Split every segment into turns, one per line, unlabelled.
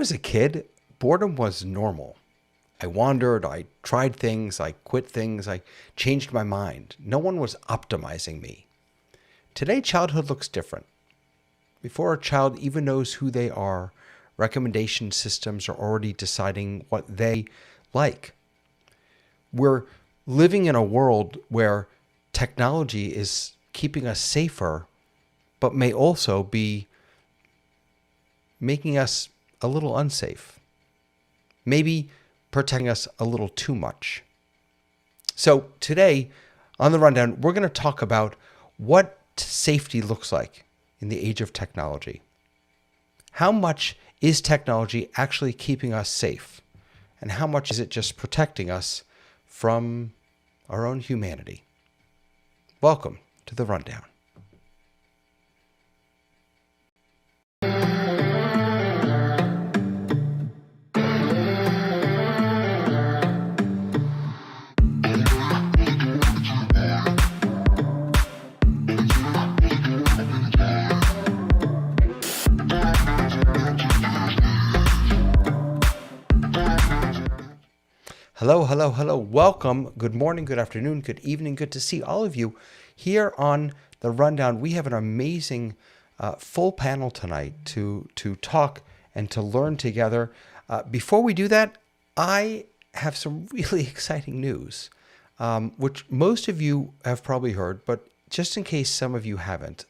was a kid, boredom was normal. I wandered, I tried things, I quit things, I changed my mind. No one was optimizing me. Today, childhood looks different. Before a child even knows who they are, recommendation systems are already deciding what they like. We're living in a world where technology is keeping us safer, but may also be making us a little unsafe. Maybe protecting us a little too much. So today on the rundown, we're going to talk about what safety looks like in the age of technology. How much is technology actually keeping us safe? And how much is it just protecting us from our own humanity? Welcome to the rundown. Hello, hello, hello. Welcome. Good morning, good afternoon, good evening. Good to see all of you here on the rundown. We have an amazing full panel tonight to talk and to learn together. Before we do that, I have some really exciting news, which most of you have probably heard, but just in case some of you haven't,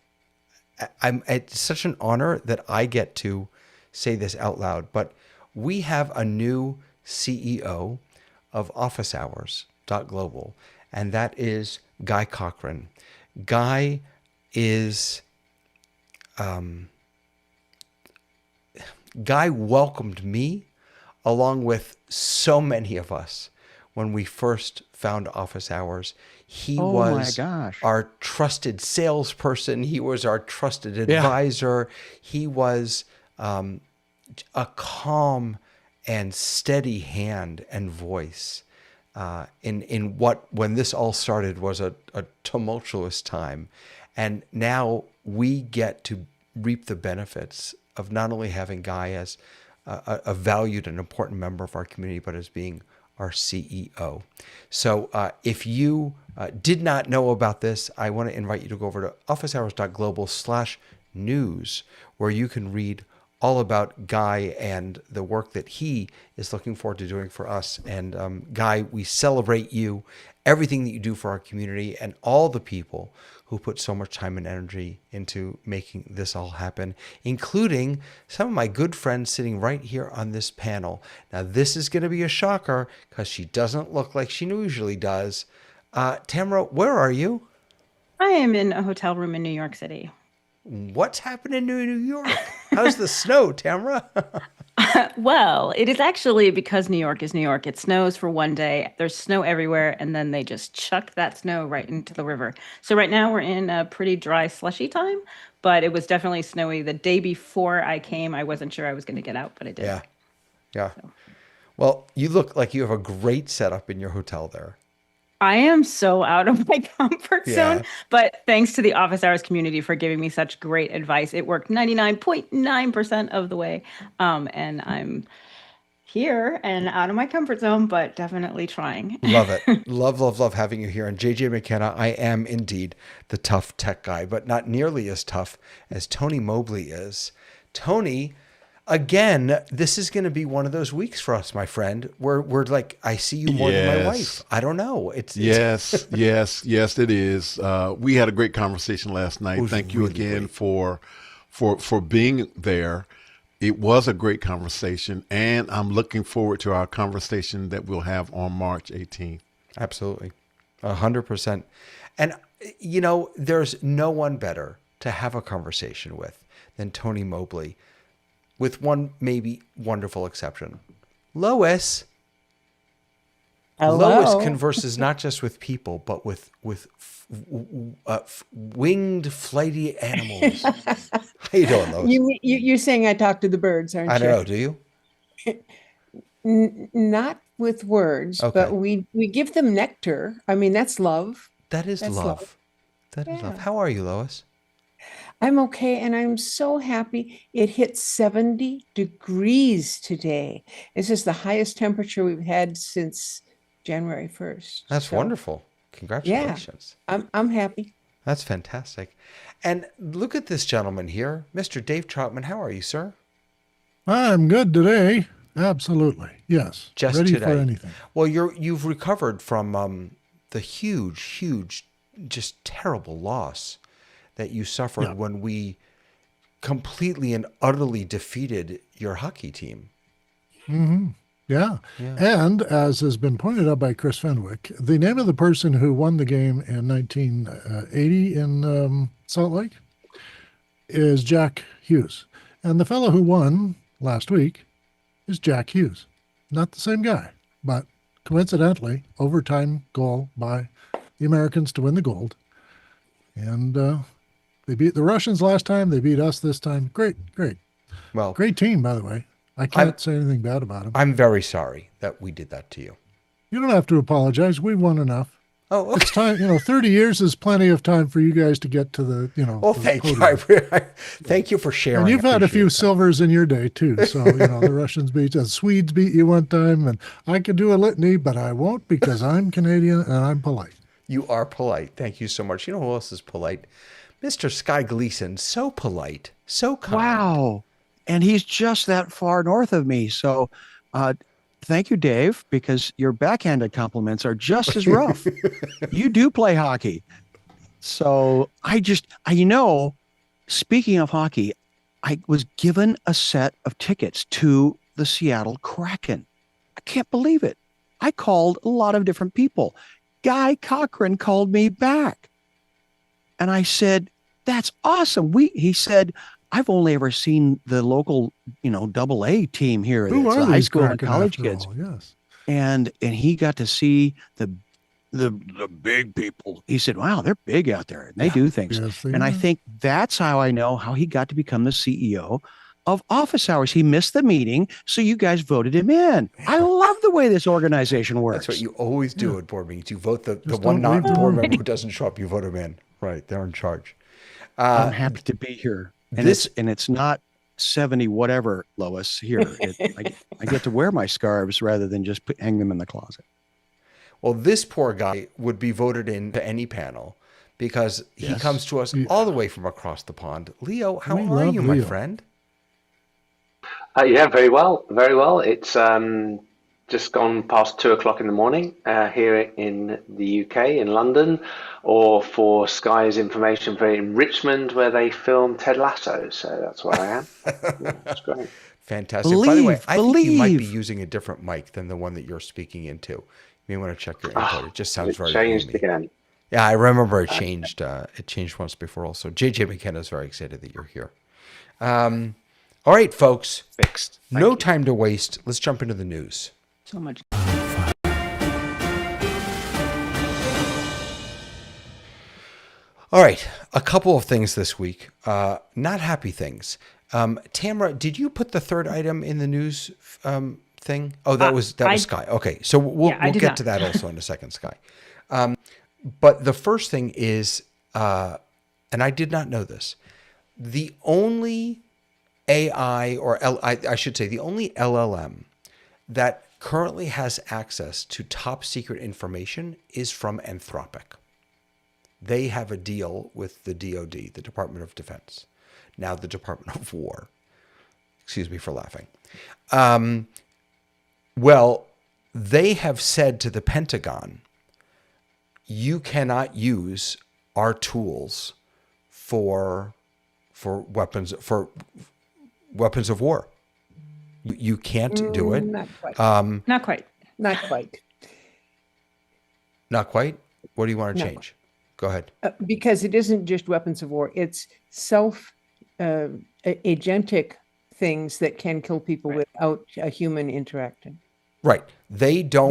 it's such an honor that I get to say this out loud, but we have a new CEO of Office Hours Global, and that is Guy Cochran. Guy is Guy welcomed me along with so many of us when we first found Office Hours. He was our trusted salesperson. He was our trusted advisor. He was a calm and steady hand and voice in what, when this all started, was a tumultuous time. And now we get to reap the benefits of not only having Guy as a valued and important member of our community, but as being our CEO. So if you did not know about this, I want to invite you to go over to officehours.global/news, where you can read all about Guy and the work that he is looking forward to doing for us. And Guy, we celebrate you, everything that you do for our community, and all the people who put so much time and energy into making this all happen, including some of my good friends sitting right here on this panel. Now, this is going to be a shocker because she doesn't look like she usually does. Tamara, where are you?
I am in a hotel room in New York City.
What's happening in New York? How's the snow, Tamara?
Well, it is actually because New York is New York. It snows for one day. There's snow everywhere, and then they just chuck that snow right into the river. So right now we're in a pretty dry, slushy time, but it was definitely snowy. The day before I came, I wasn't sure I was going to get out, but I did.
Yeah. Yeah.
So.
Well, you look like you have a great setup in your hotel there.
I am so out of my comfort zone,
Yeah.
but thanks to the Office Hours community for giving me such great advice. It worked 99.9% of the way. And I'm here and out of my comfort zone, but definitely trying.
Love it. Love, love, love having you here. And JJ McKenna, I am indeed the tough tech guy, but not nearly as tough as Tony Mobley is. Tony, again, this is going to be one of those weeks for us, my friend. We're like, I see you more than my wife. I don't know.
Yes, it is. We had a great conversation last night. Thank you
really
again
great.
for being there. It was a great conversation, and I'm looking forward to our conversation that we'll have on March 18th.
Absolutely. 100%. And, you know, there's no one better to have a conversation with than Tony Mobley, with one maybe wonderful exception. Lois.
Hello.
Lois converses not just with people, but with winged, flighty animals. How you doing, Lois?
You're saying I talk to the birds, aren't you?
I don't know. Do you?
Not with words,
Okay.
but we give them nectar. I mean, that's love.
That is
That's
love.
love.
That is love.
Yeah.
How are you, Lois?
I'm okay, and I'm so happy. It hit 70 degrees today. This is the highest temperature we've had since January 1st.
That's
So,
wonderful.
yeah,
Congratulations.
I'm happy.
That's fantastic. And look at this gentleman here, Mr. Dave Troutman. How are you, sir?
I'm good today. Absolutely. Yes.
Just
Ready
today.
for anything.
Well, you've recovered from the huge, just terrible loss that you suffered
Yeah.
when we completely and utterly defeated your hockey team.
Yeah.
Yeah.
And as has been pointed out by Chris Fenwick, the name of the person who won the game in 1980 in Salt Lake is Jack Hughes. And the fellow who won last week is Jack Hughes. Not the same guy, but coincidentally, overtime goal by the Americans to win the gold. And they beat the Russians last time. They beat us this time. Great.
Well,
Great team, by the way. I can't say anything bad about them.
I'm very sorry that we did that to you.
You don't have to apologize. We won enough.
Oh, okay.
It's time, 30 years is plenty of time for you guys to get to the,
Well,
to the
thank you.
podium.
Thank you for sharing.
And you've had a
Appreciate
few
that.
silvers in your day too. So, the Russians beat the Swedes beat you one time, and I could do a litany, but I won't because I'm Canadian and I'm polite.
You are polite. Thank you so much. You know who else is polite? Mr. Sky Gleason. So polite. So kind.
Wow. And he's just that far north of me. So thank you, Dave, because your backhanded compliments are just as rough. You do play hockey. So speaking of hockey, I was given a set of tickets to the Seattle Kraken. I can't believe it. I called a lot of different people. Guy Cochran called me back. And I said, that's awesome. He said, I've only ever seen the local, double A team here.
Who
It's
are
the high
these
school and
Kraken
college
after
kids.
all? Yes.
And he got to see the big people. He said, wow, they're big out there and they do things.
Yes, they
And I
are.
think that's how I know how he got to become the CEO of Office Hours. He missed the meeting, so you guys voted him in. I love the way this organization works.
That's what you always do at board meetings. You vote the
Just
one
don't leave the
non-board
room.
member who doesn't show up. You vote him in. Right. They're in charge.
I'm happy to be here. And it's not 70 whatever, Lois, here. I get to wear my scarves rather than just hang them in the closet.
Well, this poor guy would be voted into any panel because he
Yes.
comes to us all the way from across the pond. Leo, how
We
are
love
you, my
Leo.
friend?
Yeah, very well, very well. It's just gone past 2 o'clock in the morning here in the UK, in London, or for Sky's information, for in Richmond, where they filmed Ted Lasso. So that's where I am. Yeah, that's great.
Fantastic. By the way, I think you might be
Believe.
using a different mic than the one that you're speaking into. You may want to check your input. It just sounds
It
very
changed
gloomy.
again.
Yeah, I remember it changed. It changed once before also. JJ McKenna is very excited that you're here. All right, folks.
Fixed.
No time to waste. Let's jump into the news.
So much.
All right, a couple of things this week. Not happy things. Tamara, did you put the third item in the news thing? Oh, that was Sky. Okay, so we'll
I did
get
not.
to that also in a second, Sky. But the first thing is, and I did not know this, the only AI I should say the only LLM that currently has access to top secret information is from Anthropic. They have a deal with the DoD, the Department of Defense, now the Department of War. Excuse me for laughing. Well, they have said to the Pentagon, you cannot use our tools for weapons of war. You can't do it.
Not quite.
Not quite.
Not quite.
Not quite. What do you want to
No.
change? Go ahead.
Because it isn't just weapons of war. It's agentic things that can kill people without a human interacting.
Right. They don't.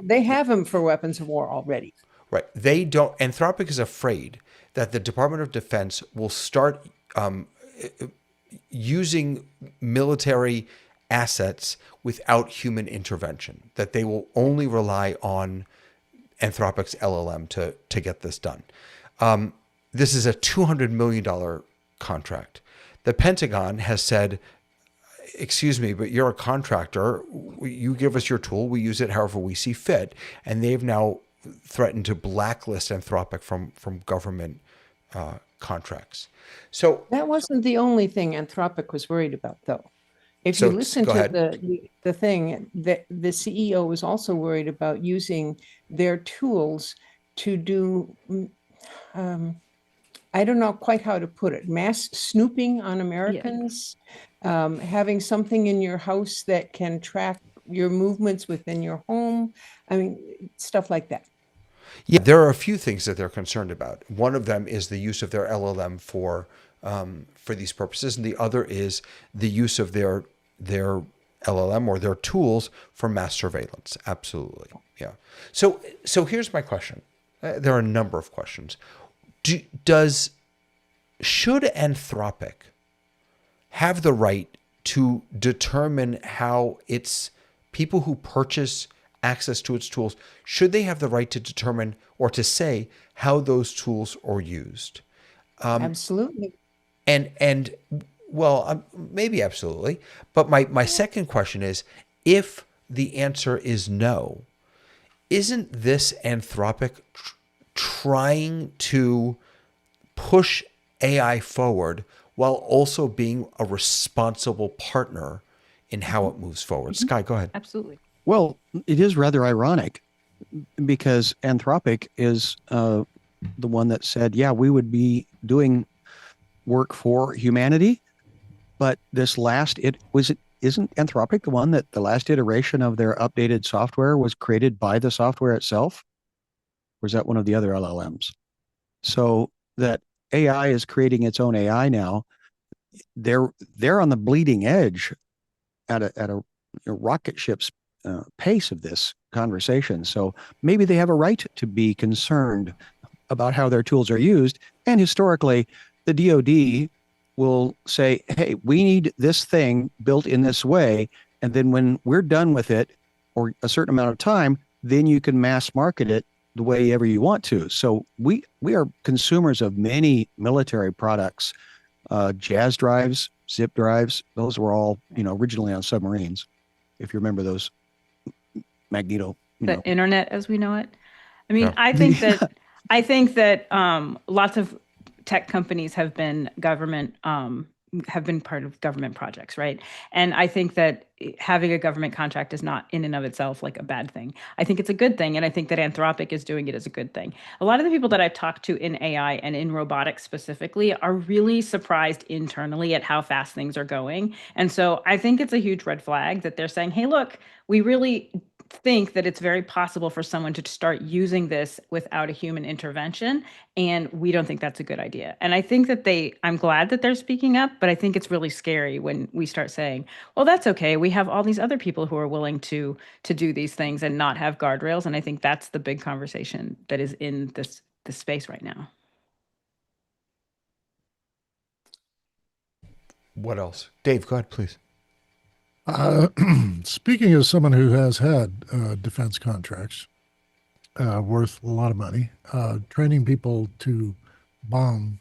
They have them for weapons of war already.
Right. They don't. Anthropic is afraid that the Department of Defense will start using military assets without human intervention, that they will only rely on Anthropic's LLM to get this done. This is a $200 million contract. The Pentagon has said, excuse me, but you're a contractor. You give us your tool. We use it however we see fit. And they've now threatened to blacklist Anthropic from government contracts. So
that wasn't the only thing Anthropic was worried about, though. If
So,
you listen
go
to
ahead.
the thing, the CEO was also worried about using their tools to do, I don't know quite how to put it, mass snooping on Americans, having something in your house that can track your movements within your home. I mean, stuff like that.
Yeah, there are a few things that they're concerned about. One of them is the use of their LLM for these purposes, and the other is the use of their LLM or their tools for mass surveillance. Absolutely, yeah. So here's my question. There are a number of questions. Should Anthropic have the right to determine how its people who purchase access to its tools, should they have the right to determine or to say how those tools are used?
Absolutely.
And well, maybe absolutely. But my second question is, if the answer is no, isn't this Anthropic trying to push AI forward while also being a responsible partner in how it moves forward? Sky, go ahead.
Absolutely.
Well, it is rather ironic because Anthropic is the one that said, yeah, we would be doing work for humanity. But isn't Anthropic the one that the last iteration of their updated software was created by the software itself? Or is that one of the other LLMs? So that AI is creating its own AI now. They're on the bleeding edge at a rocket ship's pace of this conversation. So maybe they have a right to be concerned about how their tools are used. And historically, the DoD will say, hey, we need this thing built in this way. And then when we're done with it, or a certain amount of time, then you can mass market it the way ever you want to. So we are consumers of many military products, jazz drives, zip drives. Those were all, originally on submarines. If you remember those magneto,
the internet as we know it. I mean,
Yeah.
I think that lots of tech companies have been part of government projects, right? And I think that having a government contract is not in and of itself like a bad thing. I think it's a good thing, and I think that Anthropic is doing it as a good thing. A lot of the people that I've talked to in AI and in robotics specifically are really surprised internally at how fast things are going. And so I think it's a huge red flag that they're saying, hey, look, we really think that it's very possible for someone to start using this without a human intervention, and we don't think that's a good idea. And I think that I'm glad that they're speaking up, but I think it's really scary when we start saying, well, that's okay, we have all these other people who are willing to do these things and not have guardrails. And I think that's the big conversation that is in this space right now.
What else? Dave, go ahead, please.
Speaking as someone who has had defense contracts worth a lot of money, training people to bomb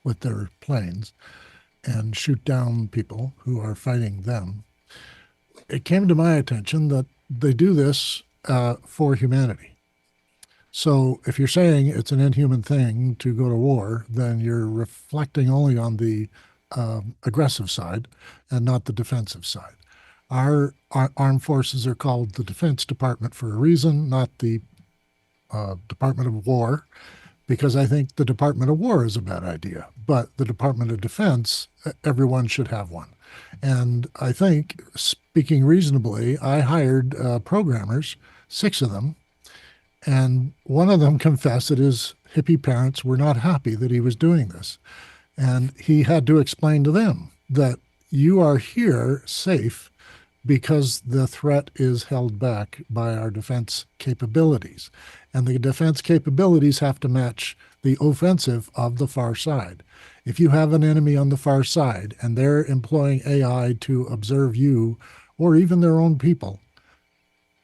with their planes and shoot down people who are fighting them, it came to my attention that they do this for humanity. So if you're saying it's an inhuman thing to go to war, then you're reflecting only on the aggressive side and not the defensive side. Our armed forces are called the Defense Department for a reason, not the Department of War, because I think the Department of War is a bad idea. But the Department of Defense, everyone should have one. And I think, speaking reasonably, I hired programmers, 6 of them, and one of them confessed that his hippie parents were not happy that he was doing this. And he had to explain to them that you are here safe because the threat is held back by our defense capabilities. And the defense capabilities have to match the offensive of the far side. If you have an enemy on the far side and they're employing AI to observe you or even their own people,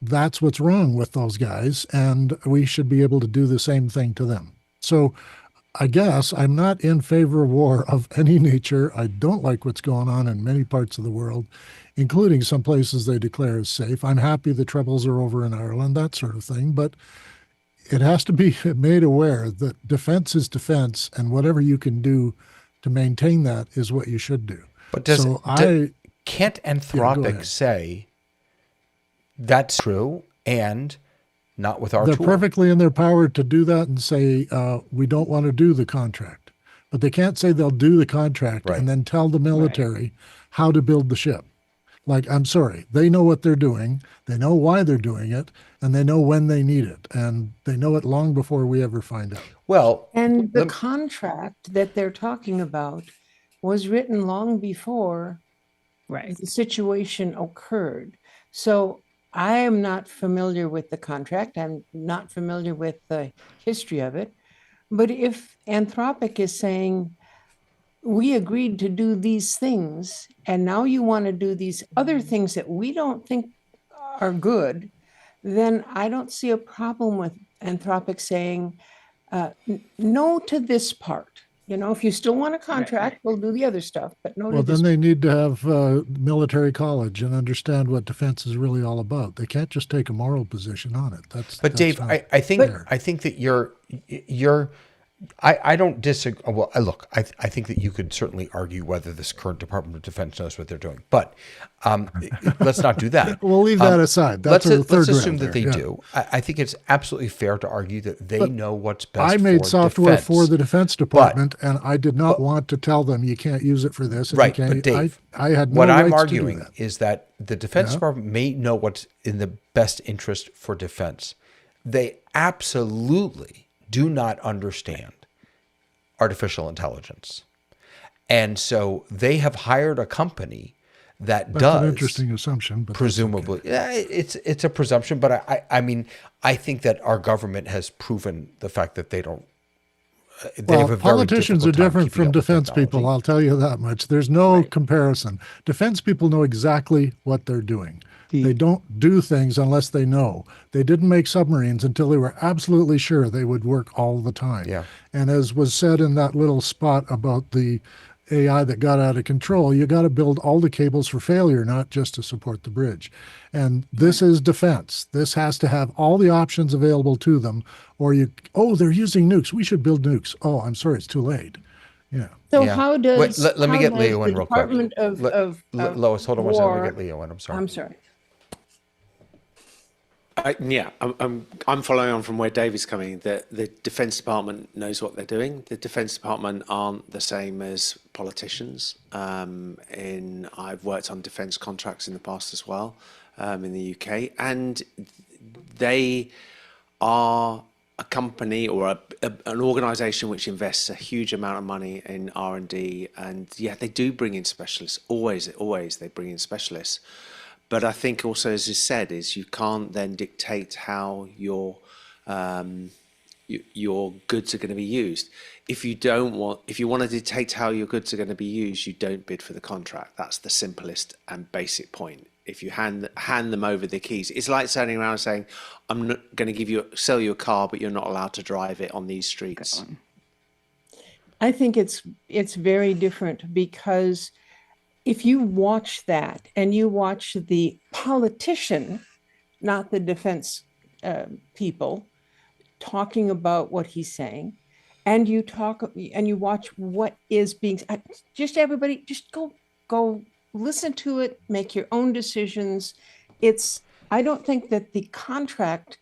that's what's wrong with those guys. And we should be able to do the same thing to them. So I guess I'm not in favor of war of any nature. I don't like what's going on in many parts of the world, including some places they declare as safe. I'm happy the troubles are over in Ireland, that sort of thing. But it has to be made aware that defense is defense, and whatever you can do to maintain that is what you should do.
But can't Anthropic say that's true and not with our
They're
tool?
perfectly in their power to do that and say, we don't want to do the contract. But they can't say they'll do the contract and then tell the military how to build the ship. Like, I'm sorry, they know what they're doing, they know why they're doing it, and they know when they need it. And they know it long before we ever find out.
Well,
and the contract that they're talking about was written long before the situation occurred. So I am not familiar with the contract. I'm not familiar with the history of it. But if Anthropic is saying, we agreed to do these things, and now you want to do these other things that we don't think are good, then I don't see a problem with Anthropic saying no to this part. You know, if you still want a contract, we'll do the other stuff, but no.
Well, then they need to have military college and understand what defense is really all about. They can't just take a moral position on it.
But Dave, I think that you're I don't disagree. Well, look, I think that you could certainly argue whether this current Department of Defense knows what they're doing, but let's not do that.
We'll leave that aside.
Let's assume that they do. I think it's absolutely fair to argue that they know what's best.
I made software for the Defense Department, and I did not want to tell them you can't use it for this.
Right, but Dave,
I had no
what
rights
I'm arguing
to do that.
is that the Defense Department may know what's in the best interest for defense. They absolutely do not understand artificial intelligence. And so they have hired a company that
That's
does.
an interesting assumption, but
presumably, it's a presumption. But I mean, I think that our government has proven the fact that they don't.
Well, politicians are different from defense people. I'll tell you that much. There's no comparison. Defense people know exactly what they're doing. They don't do things unless they know. They didn't make submarines until they were absolutely sure they would work all the time.
Yeah.
And as was said in that little spot about the AI that got out of control, you got to build all the cables for failure, not just to support the bridge. And this is defense. This has to have all the options available to them, or they're using nukes. We should build nukes. Oh, I'm sorry, it's too late. Yeah.
So how does
let me get Leo in real quick.
Department of
Lois, hold on one second. Let me get Leo in. I'm sorry.
I'm sorry.
I'm following on from where David's coming. The Defense Department knows what they're doing. The Defense Department aren't the same as politicians. I've worked on defense contracts in the past as well, in the UK, and they are a company or an organisation which invests a huge amount of money in R&D, and they do bring in specialists. Always they bring in specialists. But I think also, as is said, is you can't then dictate how your goods are going to be used. If you want to dictate how your goods are going to be used, you don't bid for the contract. That's the simplest and basic point. If you hand them over the keys, it's like turning around and saying, "I'm not going to sell you a car, but you're not allowed to drive it on these streets."
I think it's very different, because if you watch that and you watch the politician, not the defense people, talking about what he's saying, and you watch what is being, everybody just go listen to it, make your own decisions. I don't think that the contract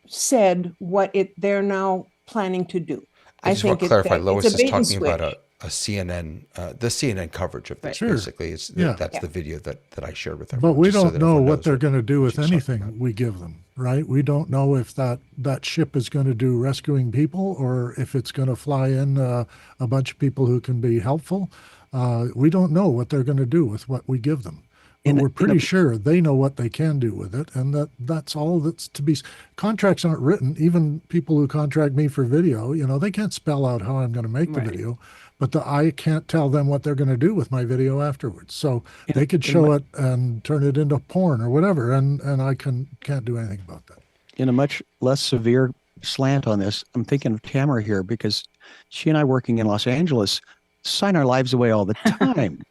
said what they're now planning to do.
I just want to clarify, Lois is talking about a CNN, the CNN coverage of this. Basically, that's the video that I shared with everyone.
But we don't know what they're going to do with anything we give them, right? We don't know if that ship is going to do rescuing people, or if it's going to fly in a bunch of people who can be helpful. We don't know what they're going to do with what we give them. But we're pretty sure they know what they can do with it, and that's all that's to be. Contracts aren't written. Even people who contract me for video, they can't spell out how I'm going to make the video, but I can't tell them what they're going to do with my video afterwards. So they could show it and turn it into porn or whatever, and I can't do anything about that.
In a much less severe slant on this, I'm thinking of Tamara here, because She and I working in Los Angeles sign our lives away all the time.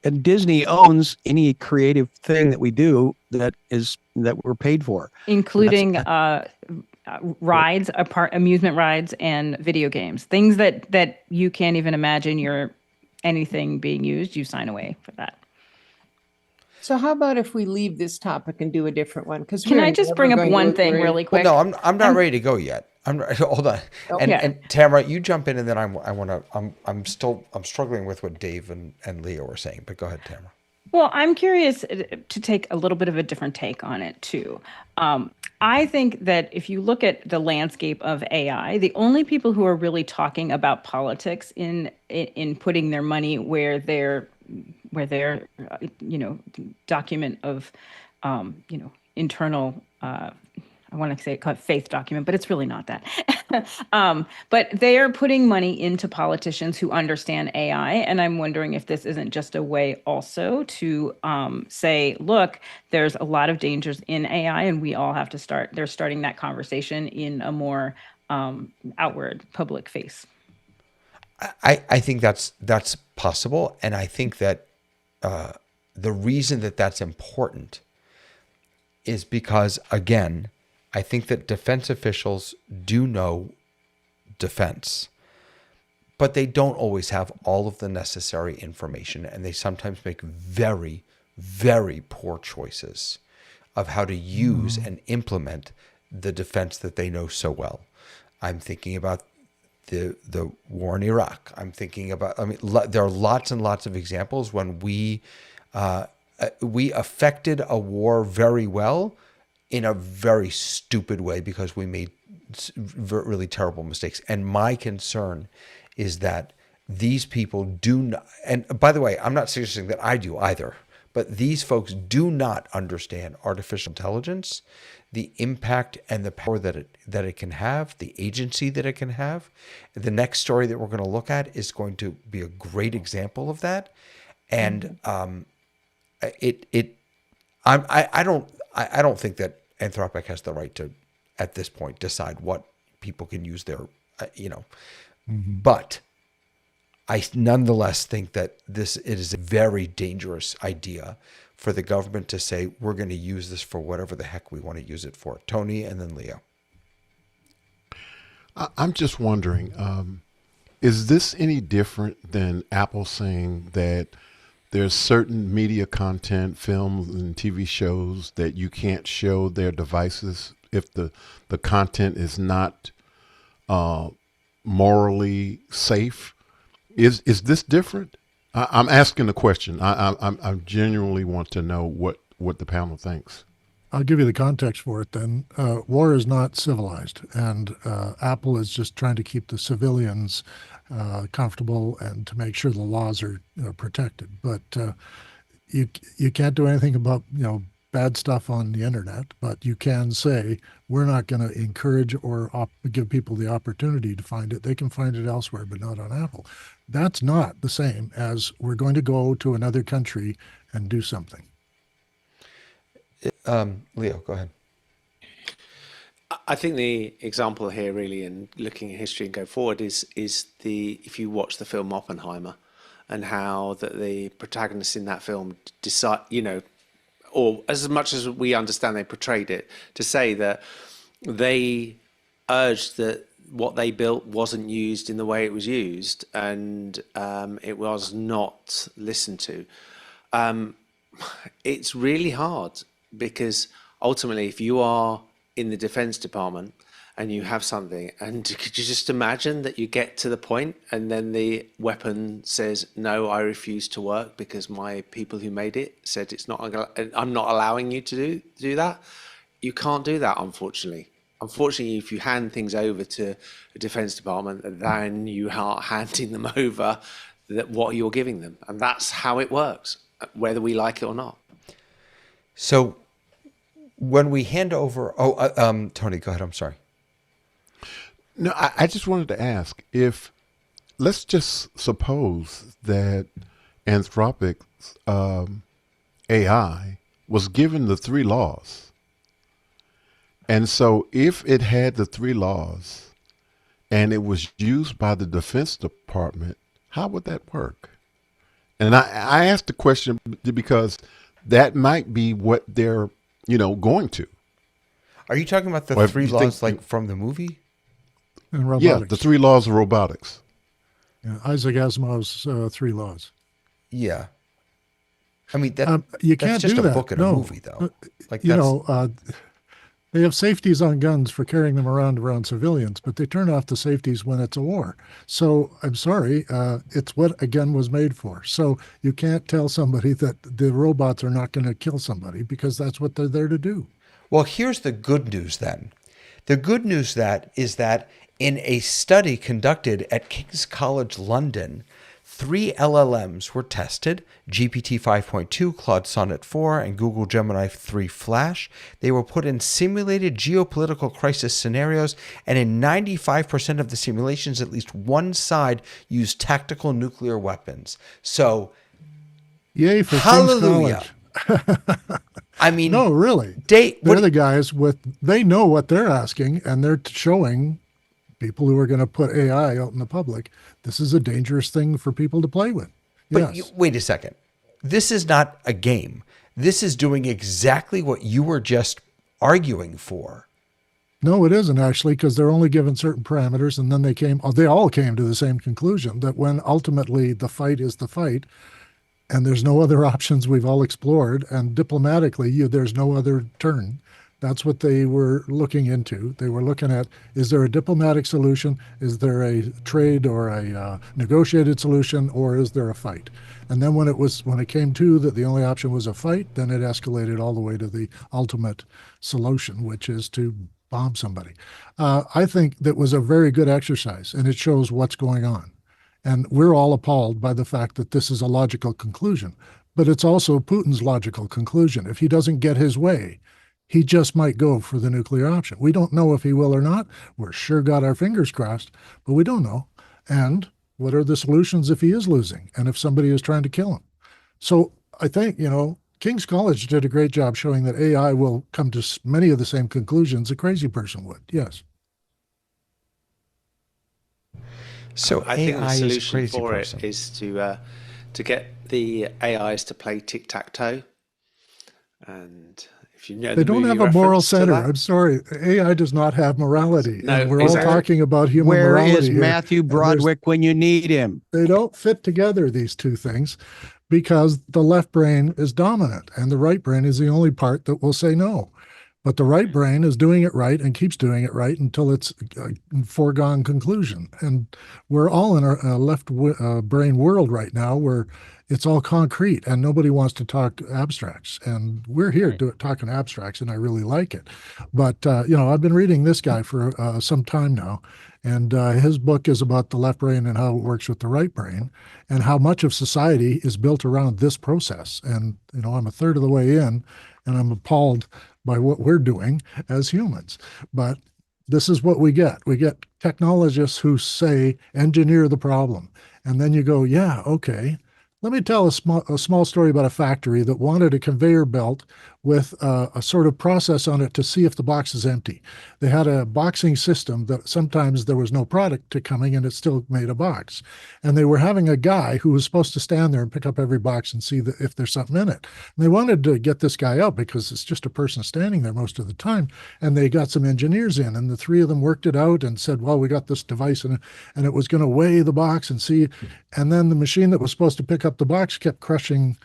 And Disney owns any creative thing that we do that we're paid for,
including rides, amusement rides, and video games. Things that you can't even imagine anything being used. You sign away for that.
So how about if we leave this topic and do a different one? Because
can I just bring up one thing really quick?
Well, no, I'm not ready to go yet. Hold on.
Oh,
and Tamara, you jump in, and then I'm struggling with what Dave and Leo were saying. But go ahead, Tamara.
Well, I'm curious to take a little bit of a different take on it too. I think that if you look at the landscape of AI, the only people who are really talking about politics in putting their money where their document of internal I want to say called faith document, but it's really not that. But they are putting money into politicians who understand AI. And I'm wondering if this isn't just a way also to say, look, there's a lot of dangers in AI and we all have to they're starting that conversation in a more outward public face.
I think that's possible. And I think that the reason that that's important is because, again, I think that defense officials do know defense, but they don't always have all of the necessary information, and they sometimes make very, very poor choices of how to use and implement the defense that they know so well. I'm thinking about the war in Iraq. I'm thinking about, there are lots and lots of examples when we affected a war very well in a very stupid way because we made really terrible mistakes. And my concern is that these people do not, and by the way, I'm not suggesting that I do either, but these folks do not understand artificial intelligence, the impact and the power that it can have, the agency that it can have. The next story that we're going to look at is going to be a great example of that. And I don't think that Anthropic has the right to, at this point, decide what people can use their, But I nonetheless think that it is a very dangerous idea for the government to say, we're going to use this for whatever the heck we want to use it for. Tony and then Leo.
I'm just wondering, is this any different than Apple saying that there's certain media content, films and TV shows that you can't show their devices if the content is not morally safe? Is this different? I'm asking the question. I genuinely want to know what the panel thinks.
I'll give you the context for it then. War is not civilized, and Apple is just trying to keep the civilians comfortable and to make sure the laws are protected. But you can't do anything about bad stuff on the internet, but you can say we're not going to encourage or give people the opportunity to find it. They can find it elsewhere, but not on Apple. That's not the same as we're going to go to another country and do something.
Leo, go ahead.
I think the example here, really, in looking at history and go forward, is if you watch the film Oppenheimer, and how that the protagonists in that film decide, or as much as we understand they portrayed it, to say that they urged that what they built wasn't used in the way it was used, and it was not listened to. It's really hard, because ultimately, if you are in the Defense Department and you have something, and could you just imagine that you get to the point and then the weapon says, no, I refuse to work because my people who made it said it's not, I'm not allowing you to do that. You can't do that, unfortunately. Unfortunately, if you hand things over to a Defense Department, then you are handing them over what you're giving them. And that's how it works, whether we like it or not.
So when we hand over, Tony, go ahead. I'm sorry.
No, I just wanted to ask if, let's just suppose that Anthropic's AI was given the 3 laws. And so if it had the 3 laws and it was used by the Defense Department, how would that work? And I asked the question because that might be what they're, going to.
Are you talking about the three laws like from the movie?
And robotics.
Yeah, the 3 laws of robotics.
Yeah, Isaac Asimov's 3 laws.
Yeah. I mean,
you can't
that's just
do
a
that.
book and a movie, though. Like
they have safeties on guns for carrying them around civilians, but they turn off the safeties when it's a war. So I'm sorry, it's what a gun was made for. So you can't tell somebody that the robots are not going to kill somebody because that's what they're there to do.
Well, here's the good news then. The good news is that in a study conducted at King's College London, 3 LLMs were tested, GPT 5.2, Claude Sonnet 4, and Google Gemini 3 Flash. They were put in simulated geopolitical crisis scenarios, and in 95% of the simulations, at least one side used tactical nuclear weapons. So,
yay for
hallelujah.
King's College.
I mean,
no, really. They're the guys they know what they're asking, and they're showing people who are going to put AI out in the public, this is a dangerous thing for people to play with.
But
yes.
Wait a second. This is not a game. This is doing exactly what you were just arguing for.
No, it isn't actually, because they're only given certain parameters, and then they all came to the same conclusion that when ultimately the fight is the fight, and there's no other options we've all explored, and diplomatically there's no other turn. That's what they were looking into. They were looking at, is there a diplomatic solution? Is there a trade or a negotiated solution, or is there a fight? And then when it came to that the only option was a fight, then it escalated all the way to the ultimate solution, which is to bomb somebody. I think that was a very good exercise, and it shows what's going on. And we're all appalled by the fact that this is a logical conclusion. But it's also Putin's logical conclusion. If he doesn't get his way, he just might go for the nuclear option. We don't know if he will or not. We're sure got our fingers crossed, but we don't know. And what are the solutions if he is losing and if somebody is trying to kill him? So I think, King's College did a great job showing that AI will come to many of the same conclusions a crazy person would. Yes.
So I think the solution for it is to get the AIs to play tic-tac-toe. And if you know
they don't have a moral center. I'm sorry. AI does not have morality.
No,
and we're all talking about human morality.
Where is Matthew Broderick when you need him?
They don't fit together, these two things, because the left brain is dominant and the right brain is the only part that will say no. But the right brain is doing it right and keeps doing it right until it's a foregone conclusion. And we're all in a left brain world right now where it's all concrete and nobody wants to talk abstracts. And we're here talking abstracts, and I really like it. But, I've been reading this guy for some time now, and his book is about the left brain and how it works with the right brain and how much of society is built around this process. And, I'm a third of the way in, and I'm appalled by what we're doing as humans. But this is what we get. We get technologists who say, engineer the problem. And then you go, yeah, okay. Let me tell a small story about a factory that wanted a conveyor belt with a sort of process on it to see if the box is empty. They had a boxing system that sometimes there was no product to coming and it still made a box. And they were having a guy who was supposed to stand there and pick up every box and see if there's something in it. And they wanted to get this guy out because it's just a person standing there most of the time. And they got some engineers in, and the three of them worked it out and said, well, we got this device and it was going to weigh the box and see. And then the machine that was supposed to pick up the box kept crushing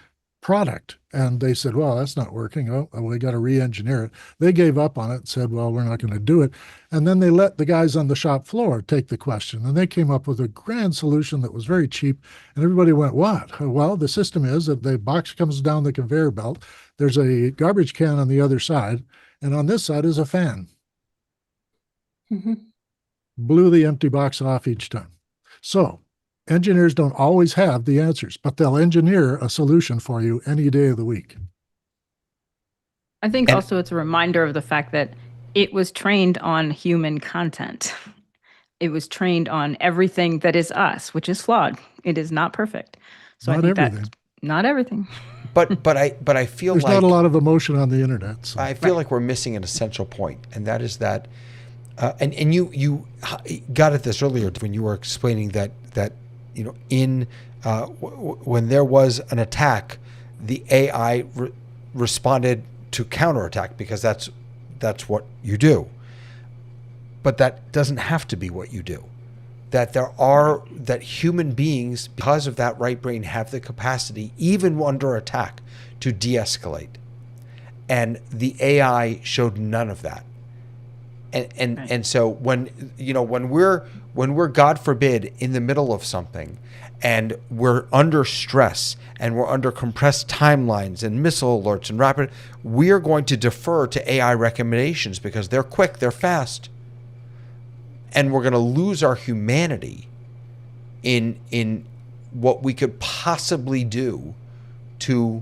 product. And they said, well, that's not working. Oh, we got to re-engineer it. They gave up on it and said, well, we're not going to do it. And then they let the guys on the shop floor take the question. And they came up with a grand solution that was very cheap. And everybody went, what? Well, the system is that the box comes down the conveyor belt. There's a garbage can on the other side. And on this side is a fan.
Mm-hmm.
Blew the empty box off each time. So engineers don't always have the answers, but they'll engineer a solution for you any day of the week.
I think also it's a reminder of the fact that it was trained on human content. It was trained on everything that is us, which is flawed. It is not perfect. So
not
I think
everything.
Not everything.
But I feel
there's
like
not a lot of emotion on the internet. So.
I feel like we're missing an essential point, and that is that And you got at this earlier when you were explaining that in when there was an attack, the AI responded to counterattack because that's what you do. But that doesn't have to be what you do. That human beings, because of that right brain, have the capacity, even under attack, to de-escalate. And the AI showed none of that. And so when we're, God forbid, in the middle of something and we're under stress and we're under compressed timelines and missile alerts and rapid, we're going to defer to AI recommendations because they're quick, they're fast. And we're going to lose our humanity in what we could possibly do to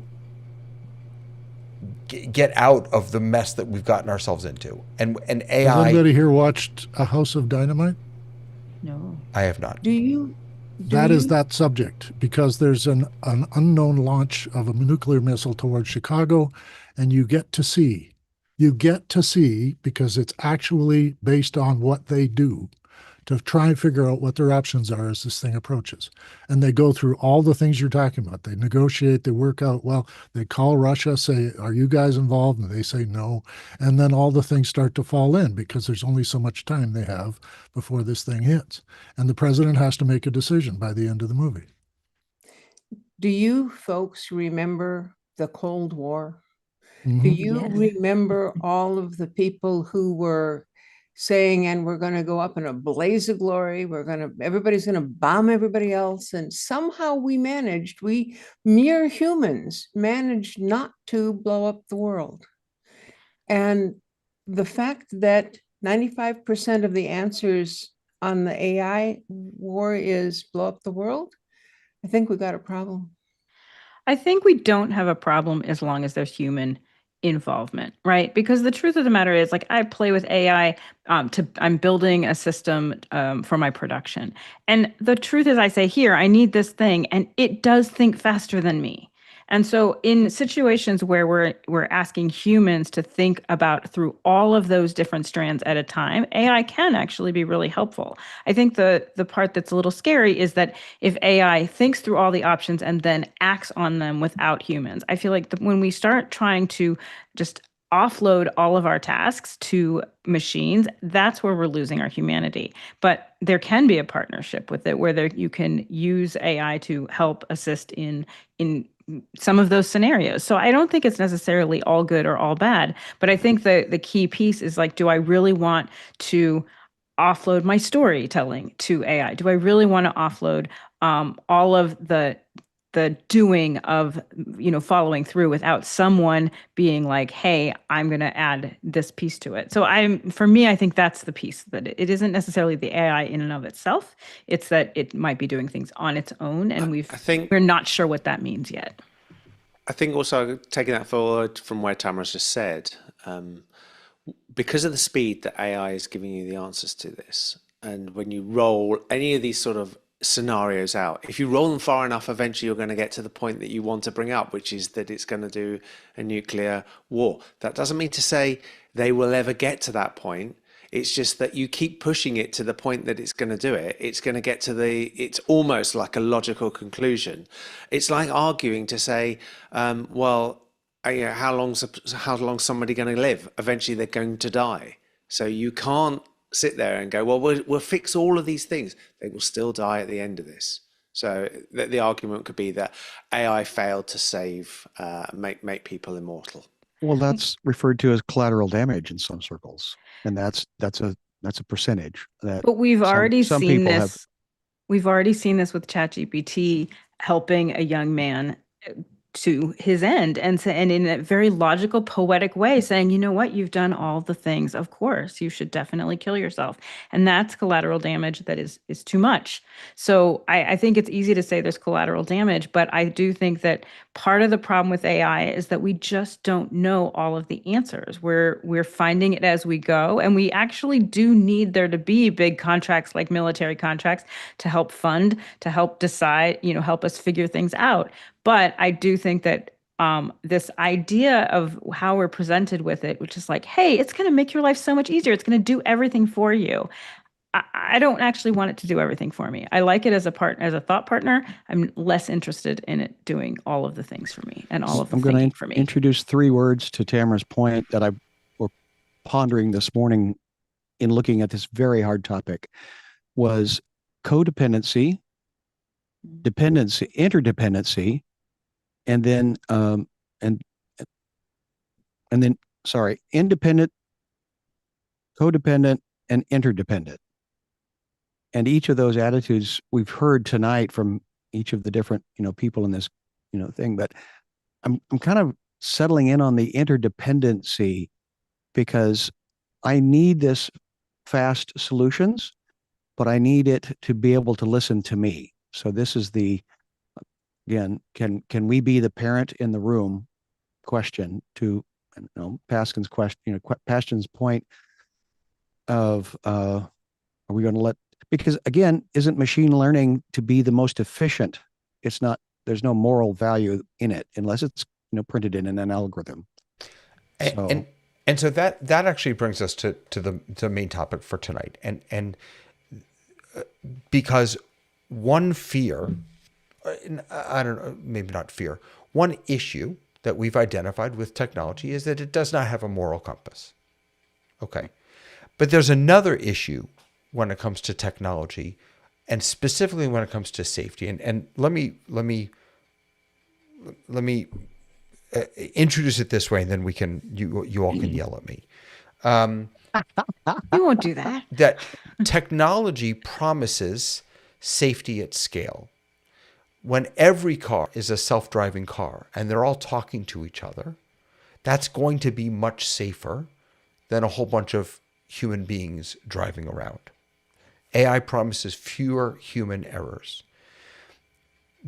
get out of the mess that we've gotten ourselves into. And AI.
Has anybody here watched A House of Dynamite?
No,
I have not.
That is that subject, because there's an unknown launch of a nuclear missile towards Chicago, and you get to see, because it's actually based on what they do, to try and figure out what their options are as this thing approaches. And they go through all the things you're talking about. They negotiate, they work out, well, they call Russia, say, are you guys involved? And they say no. And then all the things start to fall in because there's only so much time they have before this thing hits. And the president has to make a decision by the end of the movie.
Do you folks remember the Cold War?
Mm-hmm.
Do you remember all of the people who were saying, and we're going to go up in a blaze of glory, everybody's going to bomb everybody else, and somehow we mere humans managed not to blow up the world. And the fact that 95% of the answers on the AI war is blow up the world, I think we got a problem.
I think we don't have a problem as long as there's human involvement, right? Because the truth of the matter is, like, I play with AI I'm building a system for my production. And the truth is, I say, here, I need this thing, and it does think faster than me. And so in situations where we're asking humans to think about through all of those different strands at a time, AI can actually be really helpful. I think the part that's a little scary is that if AI thinks through all the options and then acts on them without humans, I feel like when we start trying to just offload all of our tasks to machines, that's where we're losing our humanity. But there can be a partnership with it where you can use AI to help assist in some of those scenarios. So I don't think it's necessarily all good or all bad, but I think the key piece is, like, do I really want to offload my storytelling to AI? Do I really want to offload all of the doing of, following through without someone being like, hey, I'm going to add this piece to it? So for me, I think that's the piece, that it isn't necessarily the AI in and of itself. It's that it might be doing things on its own, and we're not sure what that means yet.
I think also, taking that forward from where Tamara's just said, because of the speed that AI is giving you the answers to this, and when you roll any of these sort of scenarios out, if you roll them far enough, eventually you're going to get to the point that you want to bring up, which is that it's going to do a nuclear war. That doesn't mean to say they will ever get to that point. It's just that you keep pushing it to the point that it's going to do it. It's going to get to it's almost like a logical conclusion. It's like arguing to say, how long's somebody going to live? Eventually they're going to die. So you can't sit there and go, well, we'll fix all of these things. They will still die at the end of this. So the argument could be that AI failed to make people immortal.
Well, that's referred to as collateral damage in some circles, and that's a percentage.
But we've already seen this. We've already seen this with ChatGPT helping a young man to his end, and in a very logical, poetic way, saying, you know what, you've done all the things. Of course, you should definitely kill yourself. And that's collateral damage that is too much. So I think it's easy to say there's collateral damage, but I do think that part of the problem with AI is that we just don't know all of the answers. We're finding it as we go, and we actually do need there to be big contracts, like military contracts, to help fund, to help decide, help us figure things out. But I do think that this idea of how we're presented with it, which is like, hey, it's going to make your life so much easier. It's going to do everything for you. I don't actually want it to do everything for me. I like it as a thought partner. I'm less interested in it doing all of the things for me and all of the thinking for me.
I'm going to introduce 3 words to Tamara's point that I were pondering this morning in looking at this very hard topic was codependency, dependency, interdependency, and then independent, codependent, and interdependent. And each of those attitudes we've heard tonight from each of the different, people in this, thing. But I'm kind of settling in on the interdependency because I need this fast solutions, but I need it to be able to listen to me. So this is again, can we be the parent in the room question to, Paskin's question, Paston's point of, are we going to because again, isn't machine learning to be the most efficient? It's not, there's no moral value in it unless it's, printed in an algorithm.
And so that actually brings us to the main topic for tonight. And because one fear, I don't know, maybe not fear, one issue that we've identified with technology is that it does not have a moral compass. Okay. But there's another issue when it comes to technology, and specifically when it comes to safety. And let me introduce it this way, and then you all can yell at me.
You won't do that.
That technology promises safety at scale. When every car is a self-driving car and they're all talking to each other, that's going to be much safer than a whole bunch of human beings driving around. AI promises fewer human errors.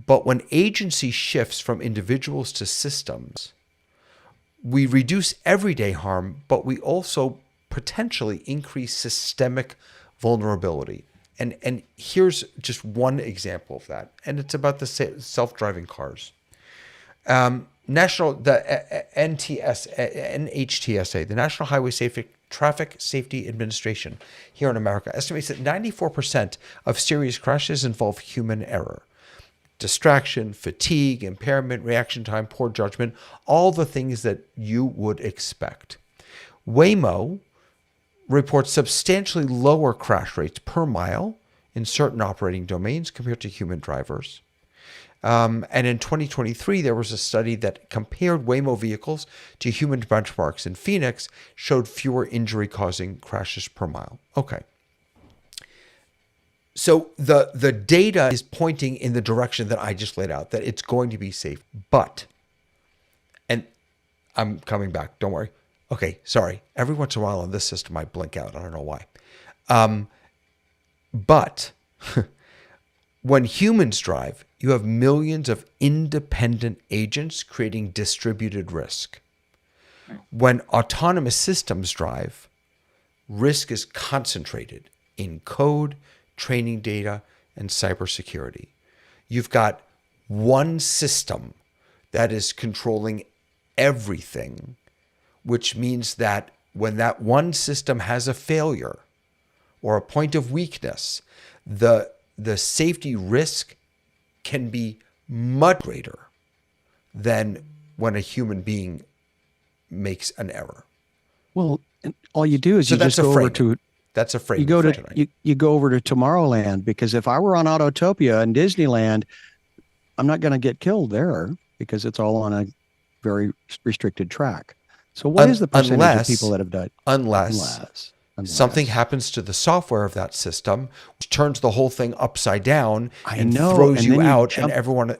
But when agency shifts from individuals to systems, we reduce everyday harm, but we also potentially increase systemic vulnerability. And here's just one example of that, and it's about the self-driving cars. The NHTSA, the National Highway Traffic Safety Administration here in America, estimates that 94% of serious crashes involve human error. Distraction, fatigue, impairment, reaction time, poor judgment, all the things that you would expect. Waymo reports substantially lower crash rates per mile in certain operating domains compared to human drivers. And in 2023, there was a study that compared Waymo vehicles to human benchmarks in Phoenix, showed fewer injury-causing crashes per mile. Okay. So the data is pointing in the direction that I just laid out, that it's going to be safe. But, and I'm coming back, don't worry. Okay, sorry. Every once in a while on this system, I blink out. I don't know why. But when humans drive, you have millions of independent agents creating distributed risk. When autonomous systems drive, risk is concentrated in code, training data, and cybersecurity. You've got one system that is controlling everything, which means that when that one system has a failure or a point of weakness, the safety risk can be much greater than when a human being makes an error.
Well, all you do is you just go over to
that's a frame.
You go to you go over to Tomorrowland, because if I were on Autotopia in Disneyland, I'm not going to get killed there because it's all on a very restricted track. So what is the percentage of people that have died?
Unless something happens to the software of that system, which turns the whole thing upside down and throws you out, and everyone.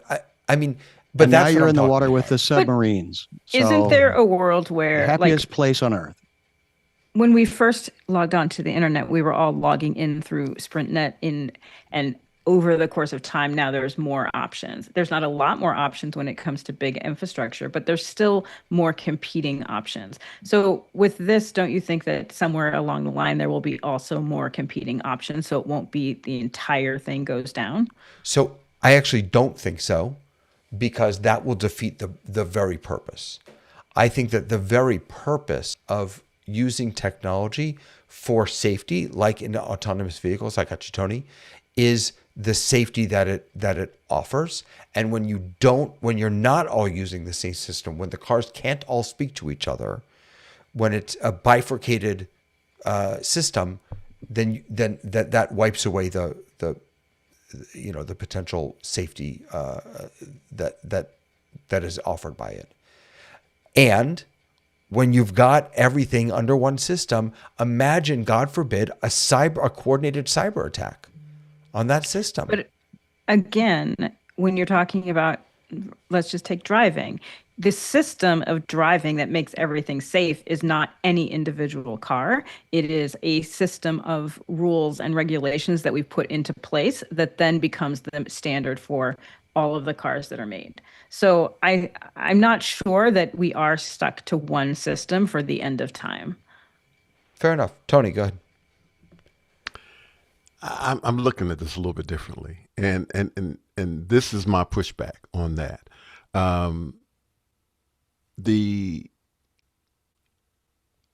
I mean, but
now you're in the water with the submarines.
So isn't there a world where
the happiest place on earth?
When we first logged on to the internet, we were all logging in through SprintNet and over the course of time, now there's more options. There's not a lot more options when it comes to big infrastructure, but there's still more competing options. So with this, don't you think that somewhere along the line, there will be also more competing options, so it won't be the entire thing goes down?
So I actually don't think so, because that will defeat the very purpose. I think that the very purpose of using technology for safety, like in autonomous vehicles, I got you, Tony, is the safety that it offers. And when you're not all using the same system, when the cars can't all speak to each other, when it's a bifurcated system, then that wipes away the potential safety that is offered by it. And when you've got everything under one system, imagine, God forbid, a coordinated cyber attack on that system.
But again, when you're talking about, let's just take driving, the system of driving that makes everything safe is not any individual car. It is a system of rules and regulations that we put into place that then becomes the standard for all of the cars that are made. So I'm not sure that we are stuck to one system for the end of time.
Fair enough. Tony, go ahead.
I'm looking at this a little bit differently, and this is my pushback on that. The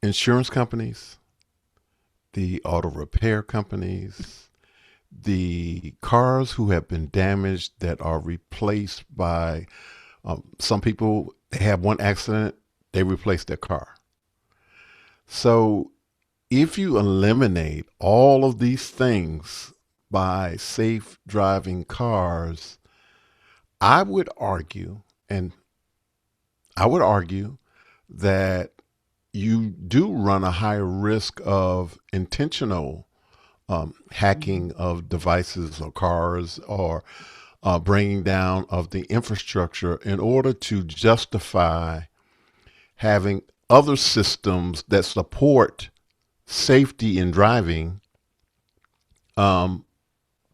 insurance companies, the auto repair companies, the cars who have been damaged that are replaced by some people have one accident, they replace their car. So if you eliminate all of these things by safe driving cars, I would argue that you do run a higher risk of intentional hacking of devices or cars, or bringing down of the infrastructure in order to justify having other systems that support safety in driving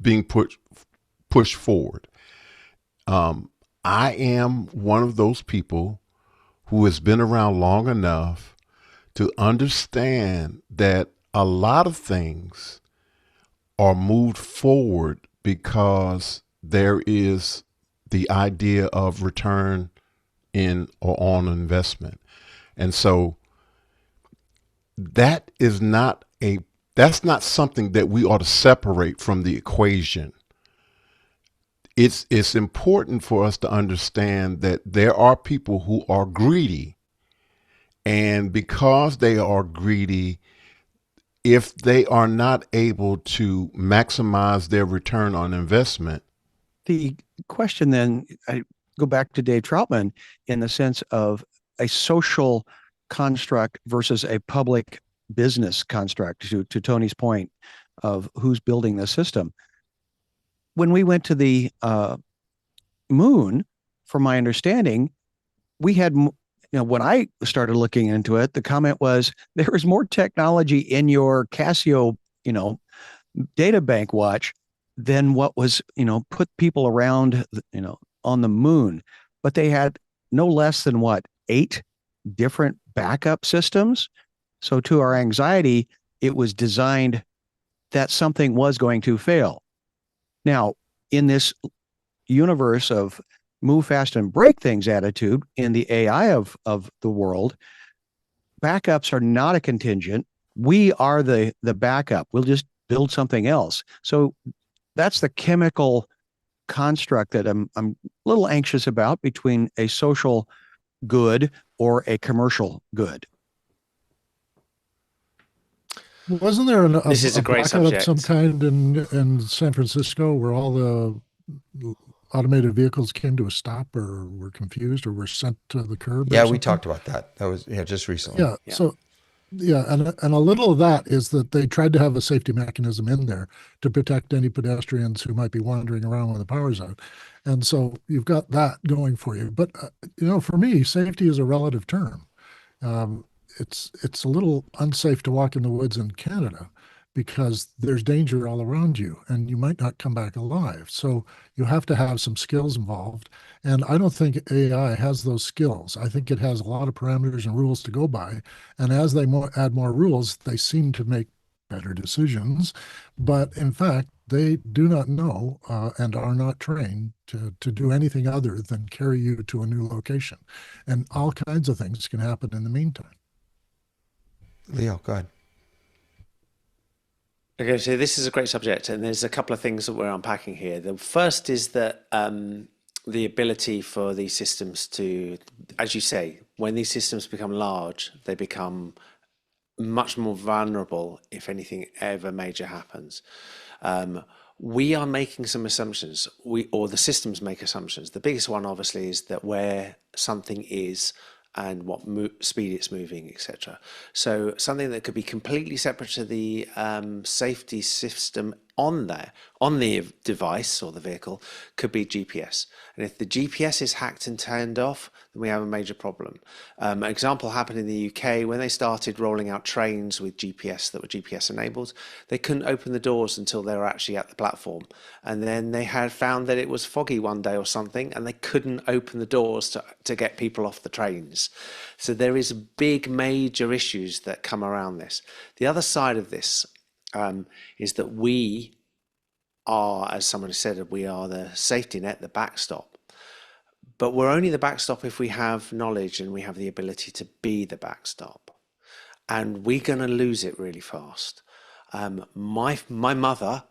being pushed forward. I am one of those people who has been around long enough to understand that a lot of things are moved forward because there is the idea of return in or on investment. And so that's not something that we ought to separate from the equation. It's important for us to understand that there are people who are greedy, and because they are greedy, if they are not able to maximize their return on investment.
The question then, I go back to Dave Troutman in the sense of a social construct versus a public business construct, to Tony's point of who's building the system. When we went to the moon, from my understanding, we had, when I started looking into it, the comment was there is more technology in your Casio, data bank watch than what was, put people around, on the moon. But they had no less than 8 different backup systems. So to our anxiety, it was designed that something was going to fail. Now, in this universe of move fast and break things attitude in the AI of the world, backups are not a contingent. We are the backup. We'll just build something else. So that's the chemical construct that I'm a little anxious about between a social good or a commercial good.
Wasn't there
This is a great
blackout of
subject.
some kind in San Francisco where all the automated vehicles came to a stop, or were confused, or were sent to the curb?
Yeah, we talked about that. That was just recently.
Yeah. So and a little of that is that they tried to have a safety mechanism in there to protect any pedestrians who might be wandering around when the power's out. And so you've got that going for you. But for me, safety is a relative term. It's a little unsafe to walk in the woods in Canada because there's danger all around you and you might not come back alive. So you have to have some skills involved. And I don't think AI has those skills. I think it has a lot of parameters and rules to go by. And as they add more rules, they seem to make better decisions. But in fact, they do not know and are not trained to do anything other than carry you to a new location. And all kinds of things can happen in the meantime.
Leo, go ahead.
Okay, so this is a great subject, and there's a couple of things that we're unpacking here. The first is that the ability for these systems to, as you say, when these systems become large, they become much more vulnerable if anything ever major happens. We are making some assumptions, or the systems make assumptions. The biggest one, obviously, is that where something is and what speed it's moving, etc. So something that could be completely separate to the safety system on the device or the vehicle could be GPS. And if the GPS is hacked and turned off, then we have a major problem. An example happened in the UK when they started rolling out trains with GPS that were GPS enabled. They couldn't open the doors until they were actually at the platform. And then they had found that it was foggy one day or something, and they couldn't open the doors to get people off the trains. So there is big major issues that come around this. The other side of this is that we are, as someone has said, we are the safety net, the backstop. But we're only the backstop if we have knowledge and we have the ability to be the backstop. And we're going to lose it really fast. My mother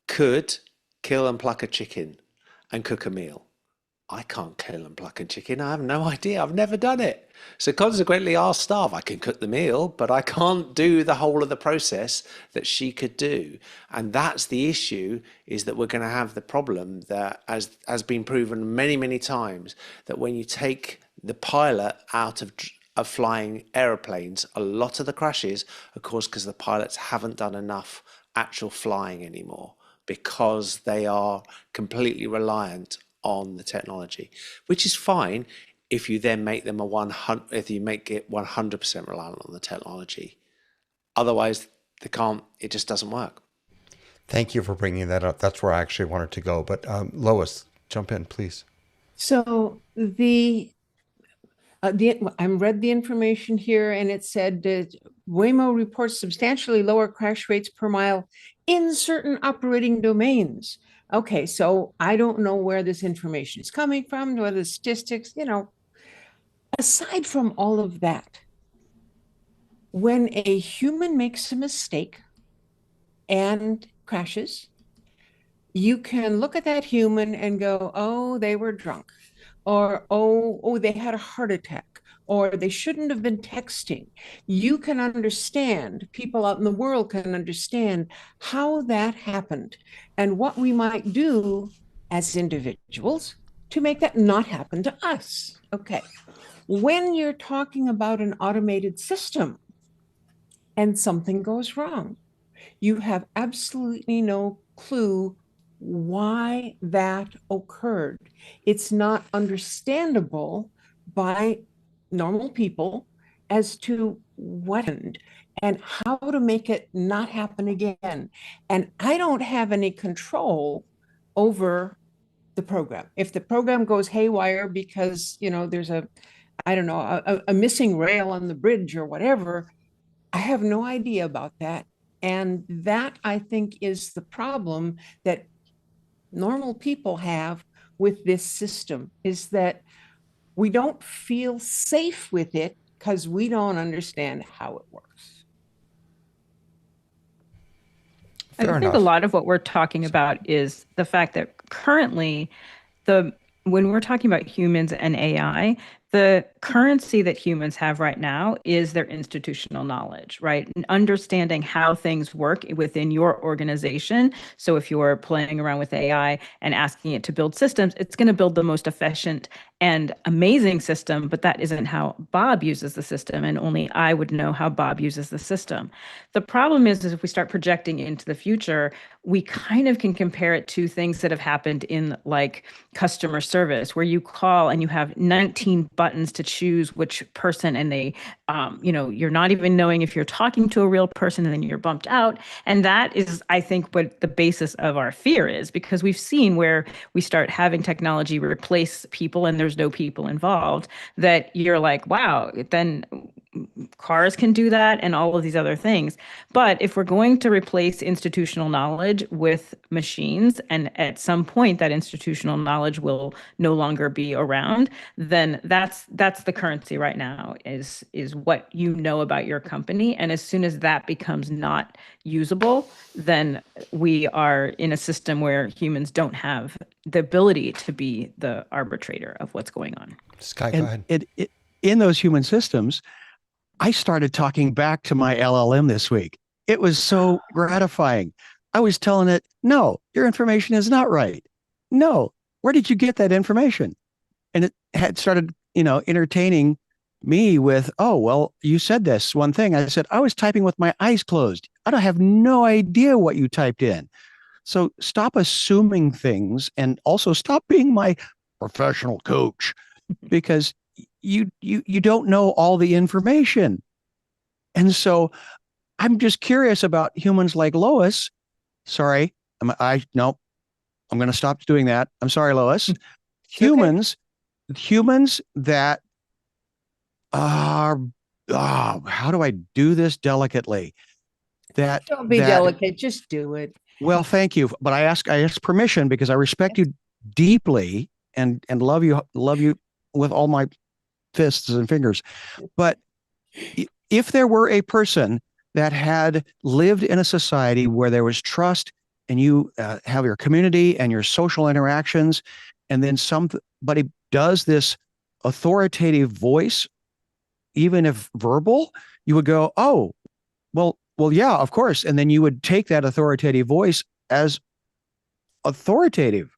could kill and pluck a chicken and cook a meal. I can't kill and pluck a chicken. I have no idea. I've never done it. So consequently, I'll starve. I can cook the meal, but I can't do the whole of the process that she could do. And that's the issue, is that we're going to have the problem that has been proven many, many times, that when you take the pilot out of flying aeroplanes, a lot of the crashes are caused because the pilots haven't done enough actual flying anymore, because they are completely reliant on the technology, which is fine if you then make them if you make it 100% reliant on the technology. Otherwise, it just doesn't work.
Thank you for bringing that up. That's where I actually wanted to go. But Lois, jump in, please.
So I read the information here, and it said Waymo reports substantially lower crash rates per mile in certain operating domains. Okay, so I don't know where this information is coming from, whether the statistics, aside from all of that, when a human makes a mistake and crashes, you can look at that human and go, oh, they were drunk, or oh, they had a heart attack, or they shouldn't have been texting. You can understand, people out in the world can understand how that happened and what we might do as individuals to make that not happen to us. Okay. When you're talking about an automated system and something goes wrong, you have absolutely no clue why that occurred. It's not understandable by normal people as to what happened and how to make it not happen again. And I don't have any control over the program. If the program goes haywire because, there's a missing rail on the bridge or whatever, I have no idea about that. And that, I think, is the problem that normal people have with this system, is that we don't feel safe with it because we don't understand how it works.
Fair
I think
enough.
a lot of what we're talking about is the fact that currently when we're talking about humans and AI, the currency that humans have right now is their institutional knowledge, right? And understanding how things work within your organization. So if you're playing around with AI and asking it to build systems, it's going to build the most efficient and amazing system, but that isn't how Bob uses the system, and only I would know how Bob uses the system. The problem is if we start projecting into the future, we kind of can compare it to things that have happened in like customer service, where you call and you have 19 buttons to choose which person, and they, you're not even knowing if you're talking to a real person, and then you're bumped out. And that is, I think, what the basis of our fear is, because we've seen where we start having technology replace people and there's no people involved, that you're like, wow, then cars can do that and all of these other things. But if we're going to replace institutional knowledge with machines, and at some point that institutional knowledge will no longer be around, then that's the currency right now is what you know about your company. And as soon as that becomes not usable, then we are in a system where humans don't have the ability to be the arbitrator of what's going on.
Sky, go ahead.
In those human systems, I started talking back to my LLM this week. It was so gratifying. I was telling it, no, your information is not right. No, where did you get that information? And it had started, entertaining me with, oh, well, you said this one thing. I said, I was typing with my eyes closed. I don't have no idea what you typed in. So stop assuming things, and also stop being my professional coach, because you don't know all the information. And so I'm just curious about humans like Lois. Sorry, I'm going to stop doing that. I'm sorry, Lois. Humans that are, how do I do this delicately?
Don't be delicate, just do it.
Well, thank you. But I ask permission, because I respect you deeply and love you with all my fists and fingers. But if there were a person that had lived in a society where there was trust, and you have your community and your social interactions, and then somebody does this authoritative voice, even if verbal, you would go, oh, well, yeah, of course. And then you would take that authoritative voice as authoritative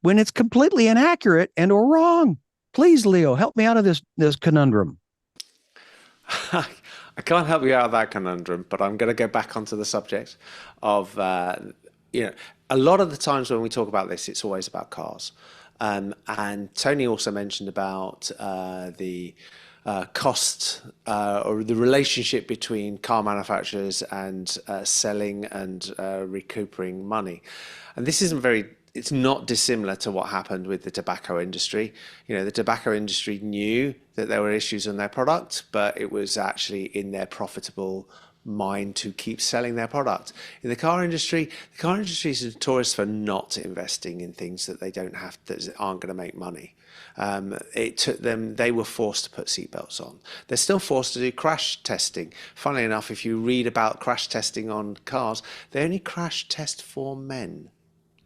when it's completely inaccurate and or wrong. Please, Leo, help me out of this conundrum.
I can't help you out of that conundrum, but I'm going to go back onto the subject of, a lot of the times when we talk about this, it's always about cars. And Tony also mentioned about the cost or the relationship between car manufacturers and selling and recouping money. And this it's not dissimilar to what happened with the tobacco industry. The tobacco industry knew that there were issues on their product, but it was actually in their profitable mind to keep selling their product. In the car industry is notorious for not investing in things that that aren't going to make money. It took them, they were forced to put seatbelts on. They're still forced to do crash testing. Funnily enough, if you read about crash testing on cars, they only crash test for men.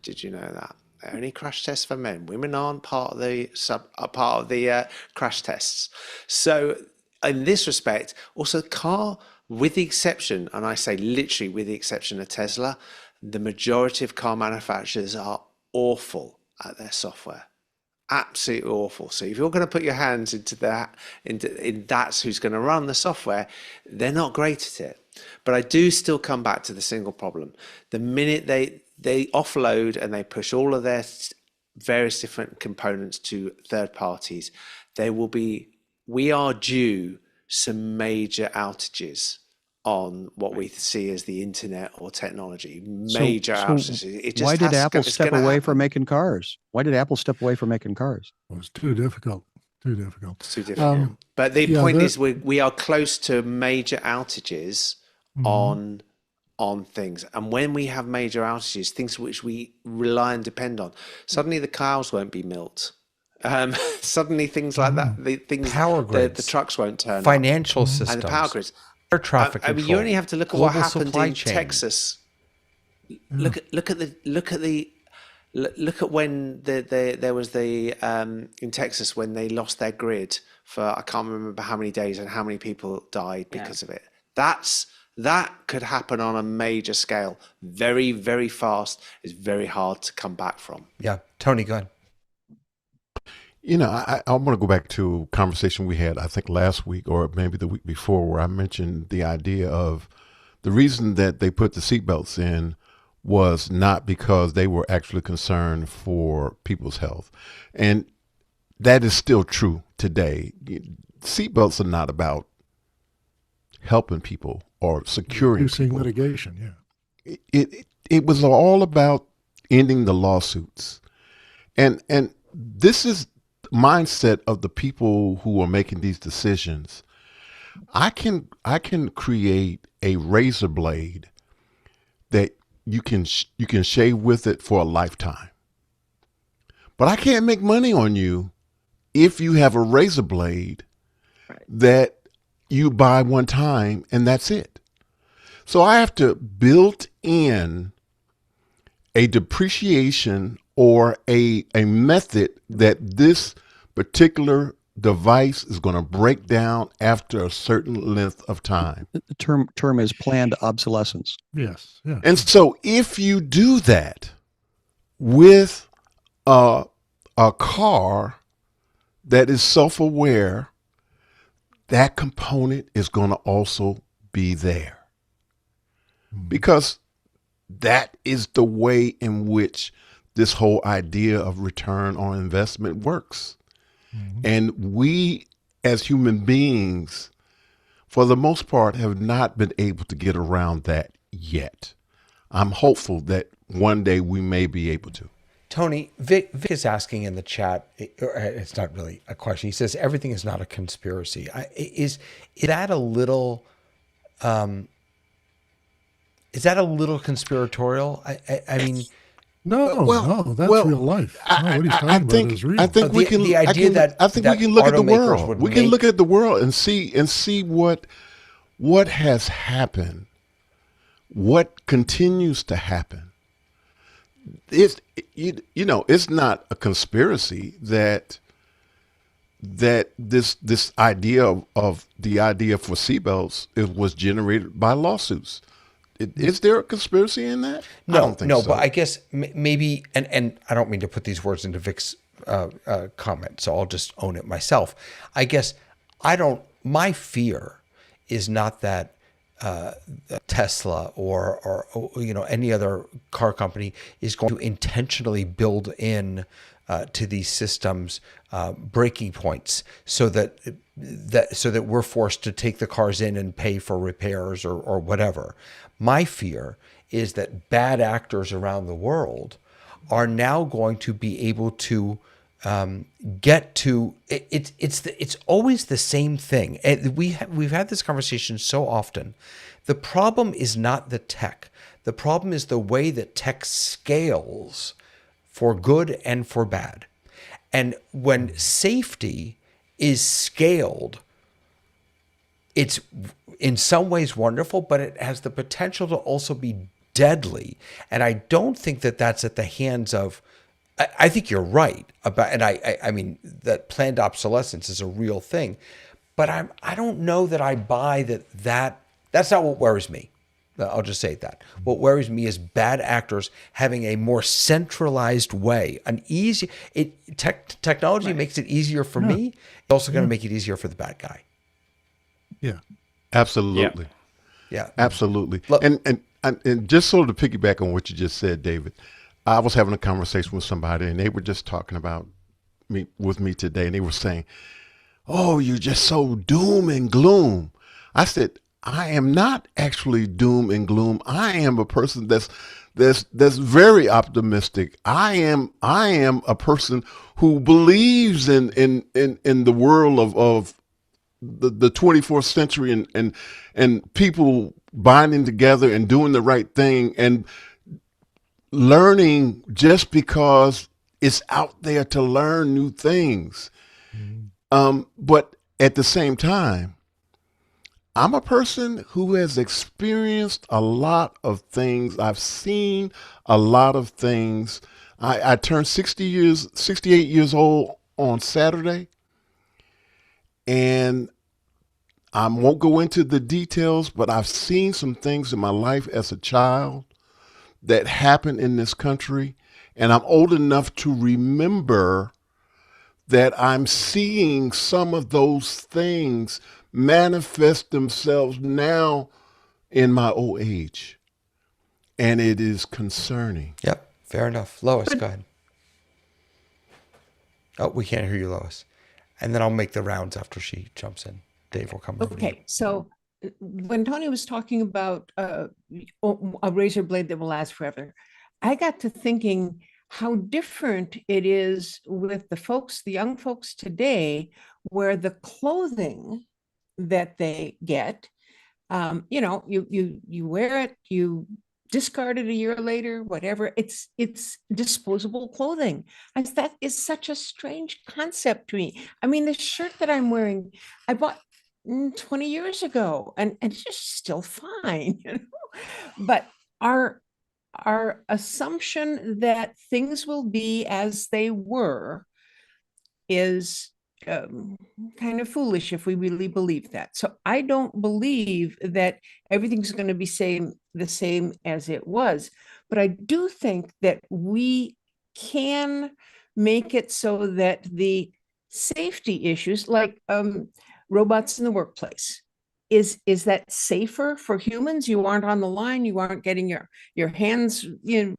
Did you know that? They only crash test for men. Women aren't part of the crash tests. So in this respect, also car, with the exception, and I say literally with the exception of Tesla, the majority of car manufacturers are awful at their software. Absolutely awful. So if you're going to put your hands into that's who's going to run the software, they're not great at it. But I do still come back to the single problem. The minute they offload and they push all of their various different components to third parties, we are due some major outages on what we see as the internet or technology. Major outages.
Why did Apple step away from making cars? Why did Apple step away from making cars?
It was too difficult.
It's too difficult. But the point is, we are close to major outages on things. And when we have major outages, things which we rely and depend on, suddenly the cows won't be milked. Suddenly things like that,
power grids,
the trucks won't turn
financial
up.
systems,
and the power grids.
Air traffic control,
you only have to look at what happened in
chain.
Texas. Look at when there was in Texas when they lost their grid for I can't remember how many days and how many people died because of it. That could happen on a major scale, very, very fast. It's very hard to come back from.
Yeah, Tony, go ahead.
I want to go back to a conversation we had, I think last week or maybe the week before, where I mentioned the idea of the reason that they put the seatbelts in was not because they were actually concerned for people's health. And that is still true today. Seatbelts are not about helping people or securing
reducing
people.
Litigation, yeah.
It was all about ending the lawsuits. And this is mindset of the people who are making these decisions. I can create a razor blade that you can shave with it for a lifetime. But I can't make money on you if you have a razor blade that you buy one time and that's it. So I have to build in a depreciation or a method that this particular device is going to break down after a certain length of time.
The term is planned obsolescence.
Yes. Yeah.
And so if you do that with a car that is self-aware, that component is going to also be there. Because that is the way in which this whole idea of return on investment works. And we, as human beings, for the most part, have not been able to get around that yet. I'm hopeful that one day we may be able to.
Tony, Vic is asking in the chat, it's not really a question. He says, everything is not a conspiracy. Is that a little conspiratorial? I mean,
no, that's real life. No, what he's talking about is real.
I think we can.
The idea
I think we can look at the world. We can look at the world and see what has happened, what continues to happen. It's it's not a conspiracy that this idea of the idea for seatbelts was generated by lawsuits. Is there a conspiracy in that?
No,
I don't think so.
But I guess maybe, and I don't mean to put these words into Vic's comment, so I'll just own it myself. I guess my fear is not that Tesla or any other car company is going to intentionally build in to these systems breaking points so that we're forced to take the cars in and pay for repairs or whatever. My fear is that bad actors around the world are now going to be able to get to it. It's always the same thing. And we've had this conversation so often. The problem is not the tech. The problem is the way that tech scales for good and for bad. And when safety is scaled, it's in some ways wonderful, but it has the potential to also be deadly. And I don't think that that's at the hands of, I think you're right about, and I mean, that planned obsolescence is a real thing, but I don't know that I buy that's not what worries me. I'll just say that. What worries me is bad actors having a more centralized way, technology makes it easier for me. It's also going to make it easier for the bad guy.
Yeah,
absolutely.
Yeah,
absolutely. And just sort of to piggyback on what you just said, David, I was having a conversation with somebody and they were just talking about with me today, and they were saying, "Oh, you're just so doom and gloom." I said, I am not actually doom and gloom. I am a person that's very optimistic. I am a person who believes in the world of the 24th century and people binding together and doing the right thing and learning just because it's out there to learn new things. But at the same time, I'm a person who has experienced a lot of things. I've seen a lot of things. I turned 68 years old on Saturday, and I won't go into the details, but I've seen some things in my life as a child that happened in this country, and I'm old enough to remember that I'm seeing some of those things manifest themselves now in my old age. And it is concerning.
Yep, fair enough. Lois, go ahead. Oh, we can't hear you, Lois. And then I'll make the rounds after she jumps in. Dave will come over.
Okay, so when Tony was talking about a razor blade that will last forever, I got to thinking how different it is with the young folks today, where the clothing that they get. You wear it, you discard it a year later, whatever. It's disposable clothing. That is such a strange concept to me. I mean, the shirt that I'm wearing, I bought 20 years ago, and it's just still fine, But our assumption that things will be as they were is kind of foolish if we really believe that. So I don't believe that everything's going to be the same as it was, but I do think that we can make it so that the safety issues, like robots in the workplace, is that safer for humans? You aren't on the line, you aren't getting your hands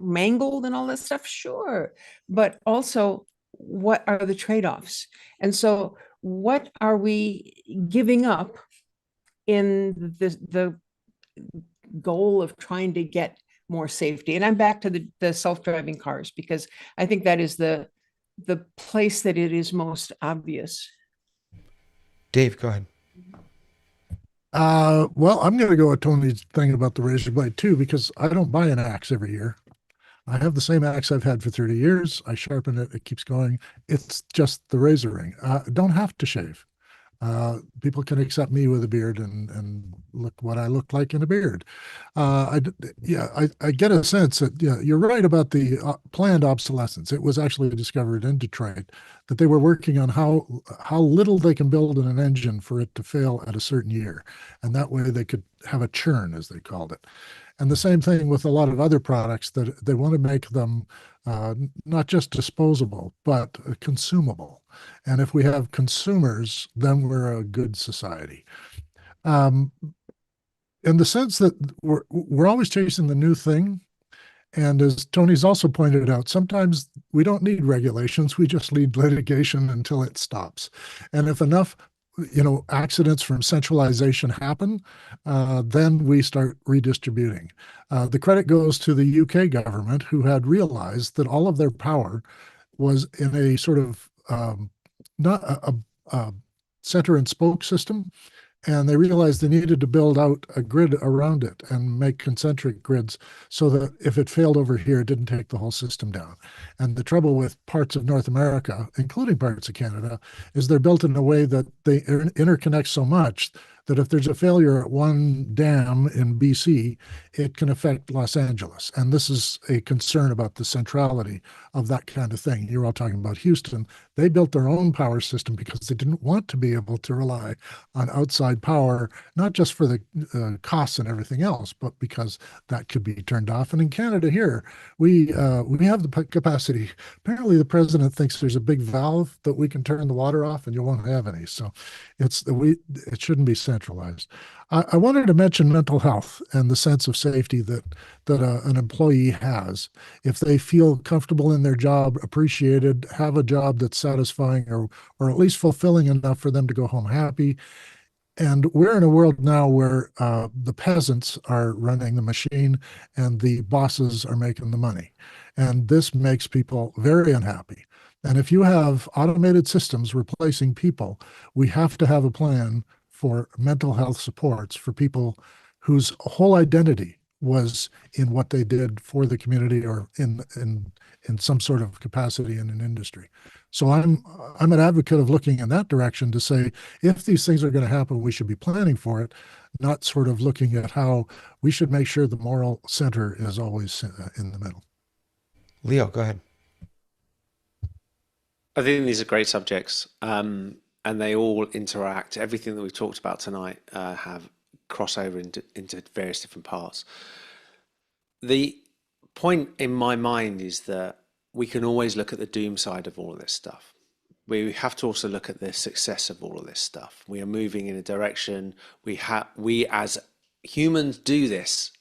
mangled and all that stuff, sure, but also what are the trade-offs? And so what are we giving up in the goal of trying to get more safety? And I'm back to the self-driving cars, because I think that is the place that it is most obvious.
Dave, go ahead.
Well, I'm going to go with Tony's thing about the razor blade too, because I don't buy an axe every year. I have the same axe I've had for 30 years. I sharpen it. It keeps going. It's just the razor ring. Don't have to shave. People can accept me with a beard and look what I look like in a beard. I get a sense that you're right about the planned obsolescence. It was actually discovered in Detroit that they were working on how little they can build in an engine for it to fail at a certain year, and that way they could have a churn, as they called it. And the same thing with a lot of other products, that they want to make them not just disposable, but consumable. And if we have consumers, then we're a good society. In the sense that we're always chasing the new thing. And as Tony's also pointed out, sometimes we don't need regulations. We just need litigation until it stops. And if enough accidents from centralization happen, then we start redistributing. The credit goes to the UK government, who had realized that all of their power was in a sort of not a center and spoke system. And they realized they needed to build out a grid around it and make concentric grids so that if it failed over here, it didn't take the whole system down. And the trouble with parts of North America, including parts of Canada, is they're built in a way that they interconnect so much that if there's a failure at one dam in BC, it can affect Los Angeles. And this is a concern about the centrality of that kind of thing. You're all talking about Houston. They built their own power system because they didn't want to be able to rely on outside power, not just for the costs and everything else, but because that could be turned off. And in Canada here, we have the capacity. Apparently the president thinks there's a big valve that we can turn the water off and you won't have any. So it shouldn't be centralized. I wanted to mention mental health and the sense of safety that an employee has. If they feel comfortable in their job, appreciated, have a job that's satisfying or at least fulfilling enough for them to go home happy. And we're in a world now where the peasants are running the machine and the bosses are making the money. And this makes people very unhappy. And if you have automated systems replacing people, we have to have a plan for mental health supports for people whose whole identity was in what they did for the community or in some sort of capacity in an industry. So I'm an advocate of looking in that direction to say, if these things are going to happen, we should be planning for it, not sort of looking at how we should make sure the moral center is always in the middle.
Leo, go ahead.
I think these are great subjects, and they all interact. Everything that we've talked about tonight have crossover into various different parts. The point in my mind is that we can always look at the doom side of all of this stuff. We have to also look at the success of all of this stuff. We are moving in a direction. We as humans do this.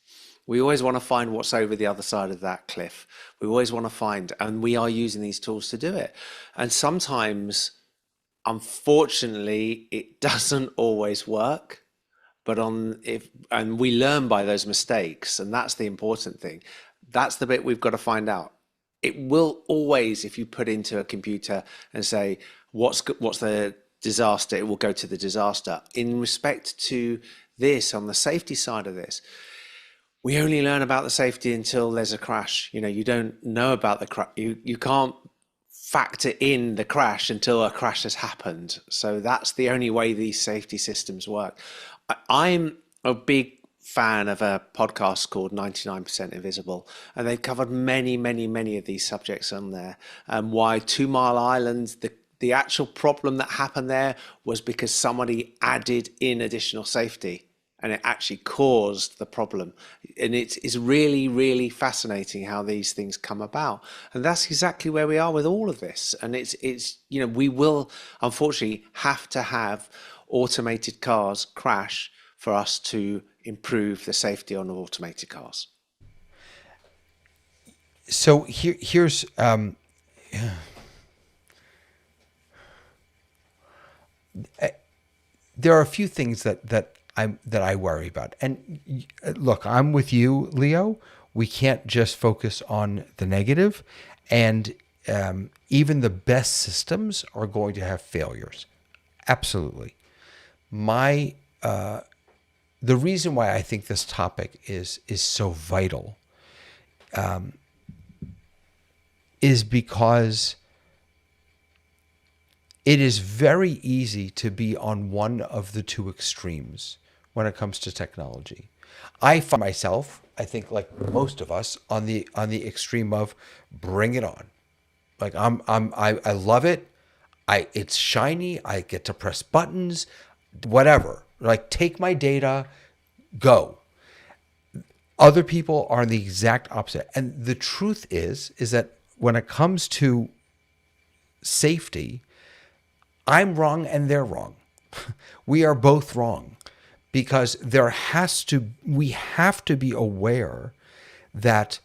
We always want to find what's over the other side of that cliff. We always want to find, and we are using these tools to do it. And sometimes, unfortunately, it doesn't always work. And we learn by those mistakes, and that's the important thing. That's the bit we've got to find out. It will always, if you put into a computer and say, what's the disaster, it will go to the disaster. In respect to this, on the safety side of this, we only learn about the safety until there's a crash. You don't know about the crash. You can't factor in the crash until a crash has happened. So that's the only way these safety systems work. I'm a big fan of a podcast called 99% Invisible, and they've covered many, many, many of these subjects on there. Why 2 Mile Island, the actual problem that happened there was because somebody added in additional safety, and it actually caused the problem. And it's really, really fascinating how these things come about. And that's exactly where we are with all of this. And it's we will unfortunately have to have automated cars crash for us to improve the safety on automated cars.
So here's there are a few things that I worry about. And look, I'm with you, Leo. We can't just focus on the negative, and even the best systems are going to have failures. Absolutely. The reason why I think this topic is so vital is because it is very easy to be on one of the two extremes when it comes to technology. I find myself, I think like most of us, on the extreme of bring it on. Like I love it. It's shiny. I get to press buttons, whatever. Like take my data, go. Other people are the exact opposite. And the truth is that when it comes to safety, I'm wrong and they're wrong. We are both wrong, because we have to be aware that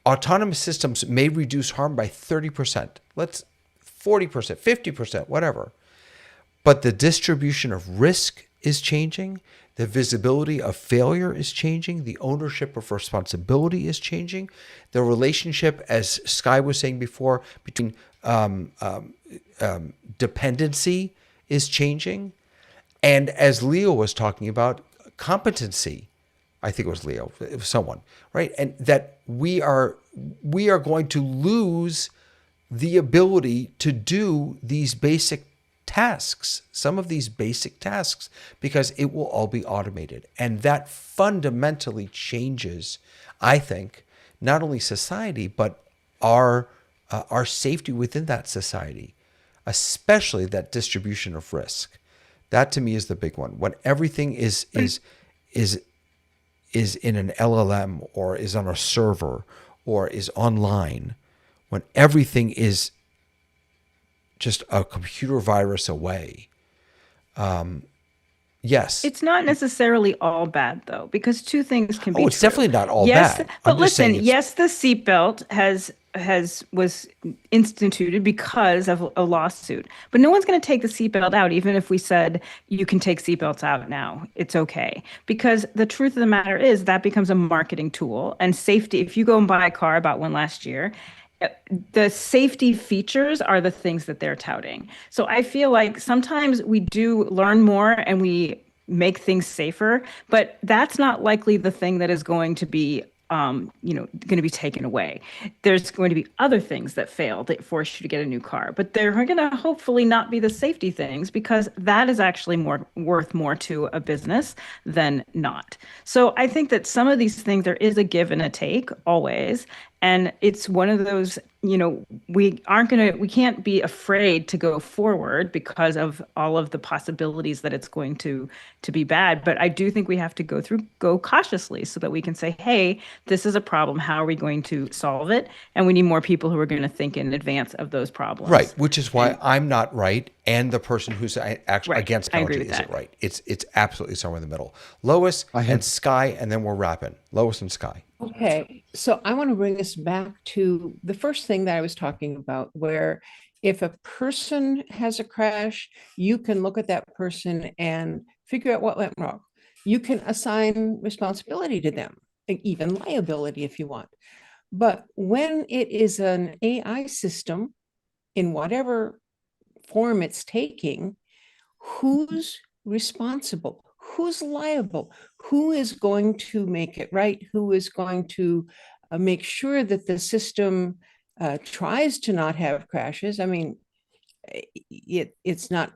autonomous systems may reduce harm by 30%. Let's 40%, 50%, whatever. But the distribution of risk is changing. The visibility of failure is changing. The ownership of responsibility is changing. The relationship, as Sky was saying before, between dependency is changing. And as Leo was talking about, competency, I think it was Leo, it was someone, right? And that we are going to lose the ability to do these basic tasks, some of these basic tasks, because it will all be automated. And that fundamentally changes, I think, not only society, but our safety within that society, especially that distribution of risk. That to me is the big one. When everything is in an LLM or is on a server or is online, when everything is just a computer virus away. Yes.
It's not necessarily all bad though, because two things can be
true. It's definitely not all
bad. But listen, yes, the seatbelt was instituted because of a lawsuit, but no one's going to take the seatbelt out. Even if we said you can take seatbelts out now, it's okay, because the truth of the matter is that becomes a marketing tool. And safety, if you go and buy a car, I bought one last year, the safety features are the things that they're touting. So I feel like sometimes we do learn more and we make things safer, but that's not likely the thing that is going to be going to be taken away. There's going to be other things that fail that force you to get a new car, but they're going to hopefully not be the safety things, because that is actually worth more to a business than not. So I think that some of these things, there is a give and a take always. And it's one of those, we can't be afraid to go forward because of all of the possibilities that it's going to be bad. But I do think we have to go cautiously so that we can say, hey, this is a problem. How are we going to solve it? And we need more people who are going to think in advance of those problems.
Right. Which is why I'm not right. And the person who's actually
right.
against penalty isn't right. It's absolutely somewhere in the middle. Lois and Sky, and then we're wrapping. Lois and Sky.
Okay, so I want to bring us back to the first thing that I was talking about, where if a person has a crash, you can look at that person and figure out what went wrong. You can assign responsibility to them, even liability if you want. But when it is an AI system, in whatever form it's taking, who's responsible? Who's liable? Who is going to make it right? Who is going to make sure that the system tries to not have crashes? I mean, it's not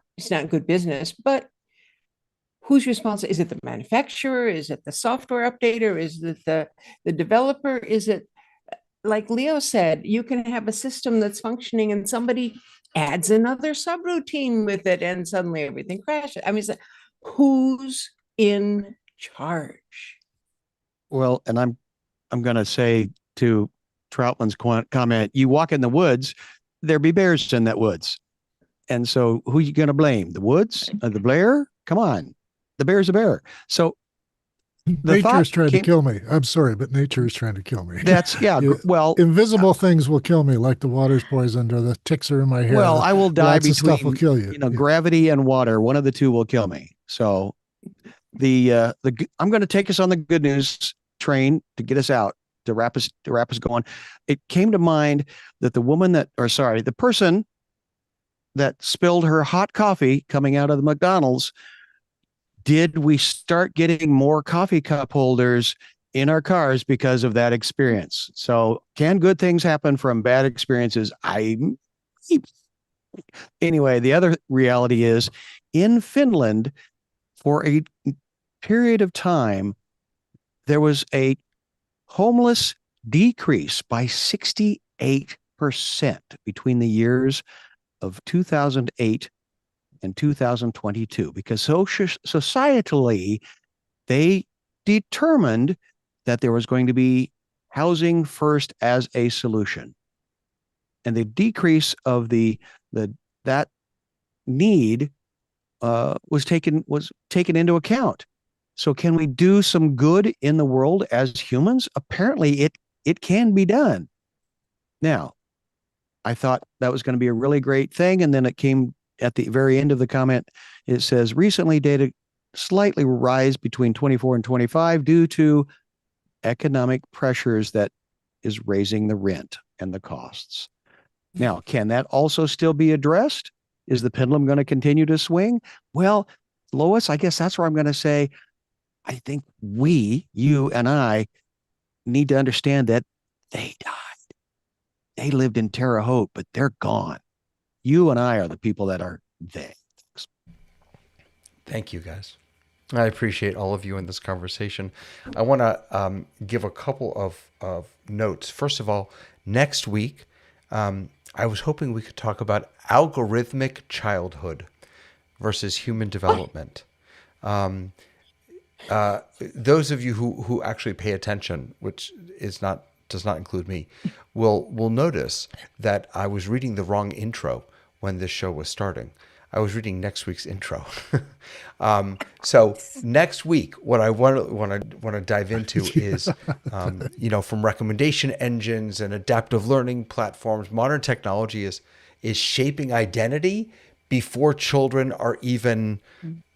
good business, but who's responsible? Is it the manufacturer? Is it the software updater? Is it the developer? Is it, like Leo said, you can have a system that's functioning and somebody adds another subroutine with it and suddenly everything crashes. I mean, who's in charge?
Well, and I'm going to say to Troutman's comment, you walk in the woods, there be bears in that woods. And so who are you going to blame? The woods? The bear? Come on. The bear's a bear. So
nature is trying to kill me. I'm sorry, but nature is trying to kill me.
That's, yeah. Well,
invisible things will kill me, like the water's poised or the ticks are in my hair.
Well, I will die
Lots
between,
of stuff will kill you.
You know, gravity and water. One of the two will kill me. So I'm going to take us on the good news train to get us out, to wrap us going. It came to mind that the person that spilled her hot coffee coming out of the McDonald's, did we start getting more coffee cup holders in our cars because of that experience? So can good things happen from bad experiences? Anyway, the other reality is in Finland, for a period of time, there was a homeless decrease by 68% between the years of 2008 and 2022, because societally, they determined that there was going to be housing first as a solution. And the decrease of that need was taken into account. So can we do some good in the world as humans? Apparently it can be done. Now, I thought that was going to be a really great thing. And then it came at the very end of the comment. It says recently data slightly rise between 24 and 25 due to economic pressures that is raising the rent and the costs. Now, can that also still be addressed? Is the pendulum going to continue to swing? Well, Lois, I guess that's where I'm going to say, I think you and I need to understand that they died. They lived in Terre Haute, but they're gone. You and I are the people that are they.
Thank you, guys. I appreciate all of you in this conversation. I want to give a couple of notes. First of all, next week, I was hoping we could talk about algorithmic childhood versus human development. Those of you who actually pay attention, which does not include me, will notice that I was reading the wrong intro when this show was starting. I was reading next week's intro. So next week, what I want to dive into is, from recommendation engines and adaptive learning platforms, modern technology is shaping identity before children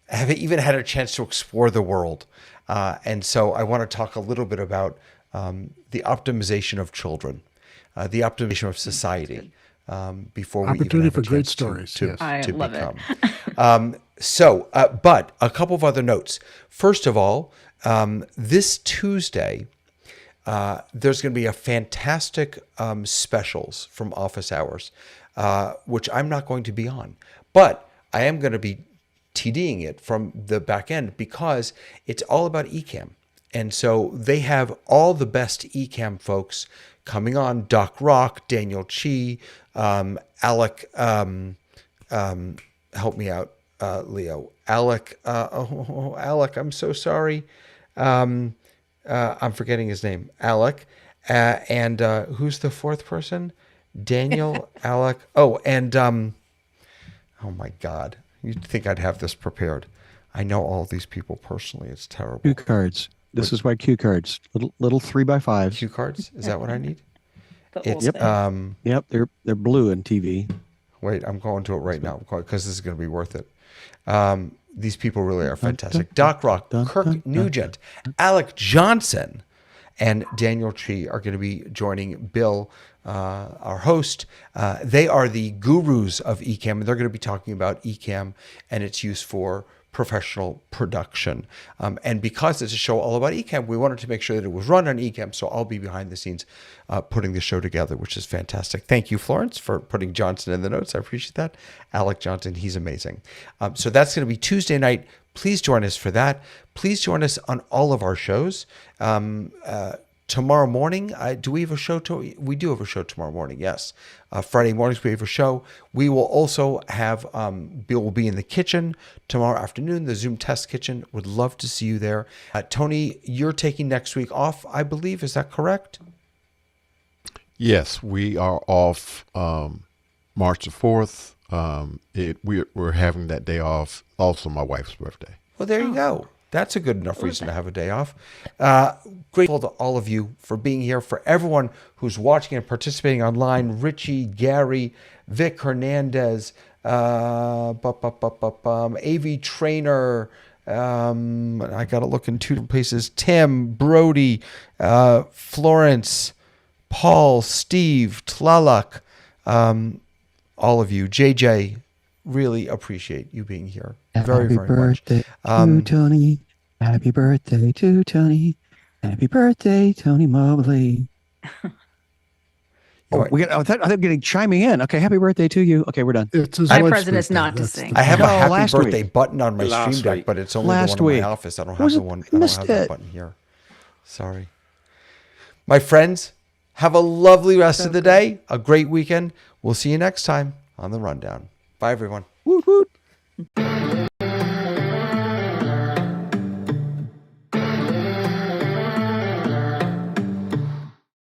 have even had a chance to explore the world. And so I want to talk a little bit about the optimization of children, the optimization of society. Before we
opportunity
even have
for
a
great
chance
stories.
to
Yes.
I love
become.
it.
But a couple of other notes. First of all, this Tuesday, there's going to be a fantastic specials from Office Hours, which I'm not going to be on, but I am going to be TDing it from the back end because it's all about eCam. And so they have all the best eCam folks coming on: Doc Rock, Daniel Chi, Alec, help me out, Leo. Alec, Alec, I'm so sorry. I'm forgetting his name. Alec. And who's the fourth person? Daniel, Alec. Oh, and oh my God. You'd think I'd have this prepared. I know all these people personally. It's terrible.
Cue cards. This is why cue cards. Little 3x5s.
Cue cards? Is that what I need?
It's
Yep, they're blue in TV.
Wait, I'm going to it right now because this is going to be worth it. These people really are fantastic. Doc Rock, Kirk Nugent, Alec Johnson, and Daniel Chi are going to be joining Bill our host. They are the gurus of Ecamm, and they're going to be talking about Ecamm and its use for professional production. And because it's a show all about Ecamm, we wanted to make sure that it was run on Ecamm. So I'll be behind the scenes putting the show together, which is fantastic. Thank you, Florence, for putting Johnson in the notes. I appreciate that. Alec Johnson, he's amazing. So that's going to be Tuesday night. Please join us for that. Please join us on all of our shows. Tomorrow morning, do we have a show? We do have a show tomorrow morning, yes. Friday mornings, we have a show. We will also have, we'll be in the kitchen tomorrow afternoon, the Zoom test kitchen. Would love to see you there. Tony, you're taking next week off, I believe. Is that correct?
Yes, we are off March the 4th. We're having that day off. Also, my wife's birthday.
Well, there you go. That's a good enough reason to have a day off. Grateful to all of you for being here, for everyone who's watching and participating online. Richie, Gary, Vic Hernandez, AV Trainer. I got to look in two different places. Tim, Brody, Florence, Paul, Steve, Tlalak, all of you. JJ, really appreciate you being here. Very, very much.
Happy birthday to Tony. Happy birthday to Tony. Happy birthday, Tony Mobley. I thought I'm getting chiming in. Okay, happy birthday to you. Okay, we're done.
It's his
My
wife's
present is
birthday.
not to
That's
sing.
I have a happy
last
birthday
week.
button on my
Last
stream deck,
week.
but it's only
Last
the one in
week.
my office. I don't
Was
have
it?
the one.
I
I don't
missed
have that
it.
button here. Sorry. My friends, have a lovely rest of the day. A great weekend. We'll see you next time on The Rundown. Bye, everyone.
Woot woot.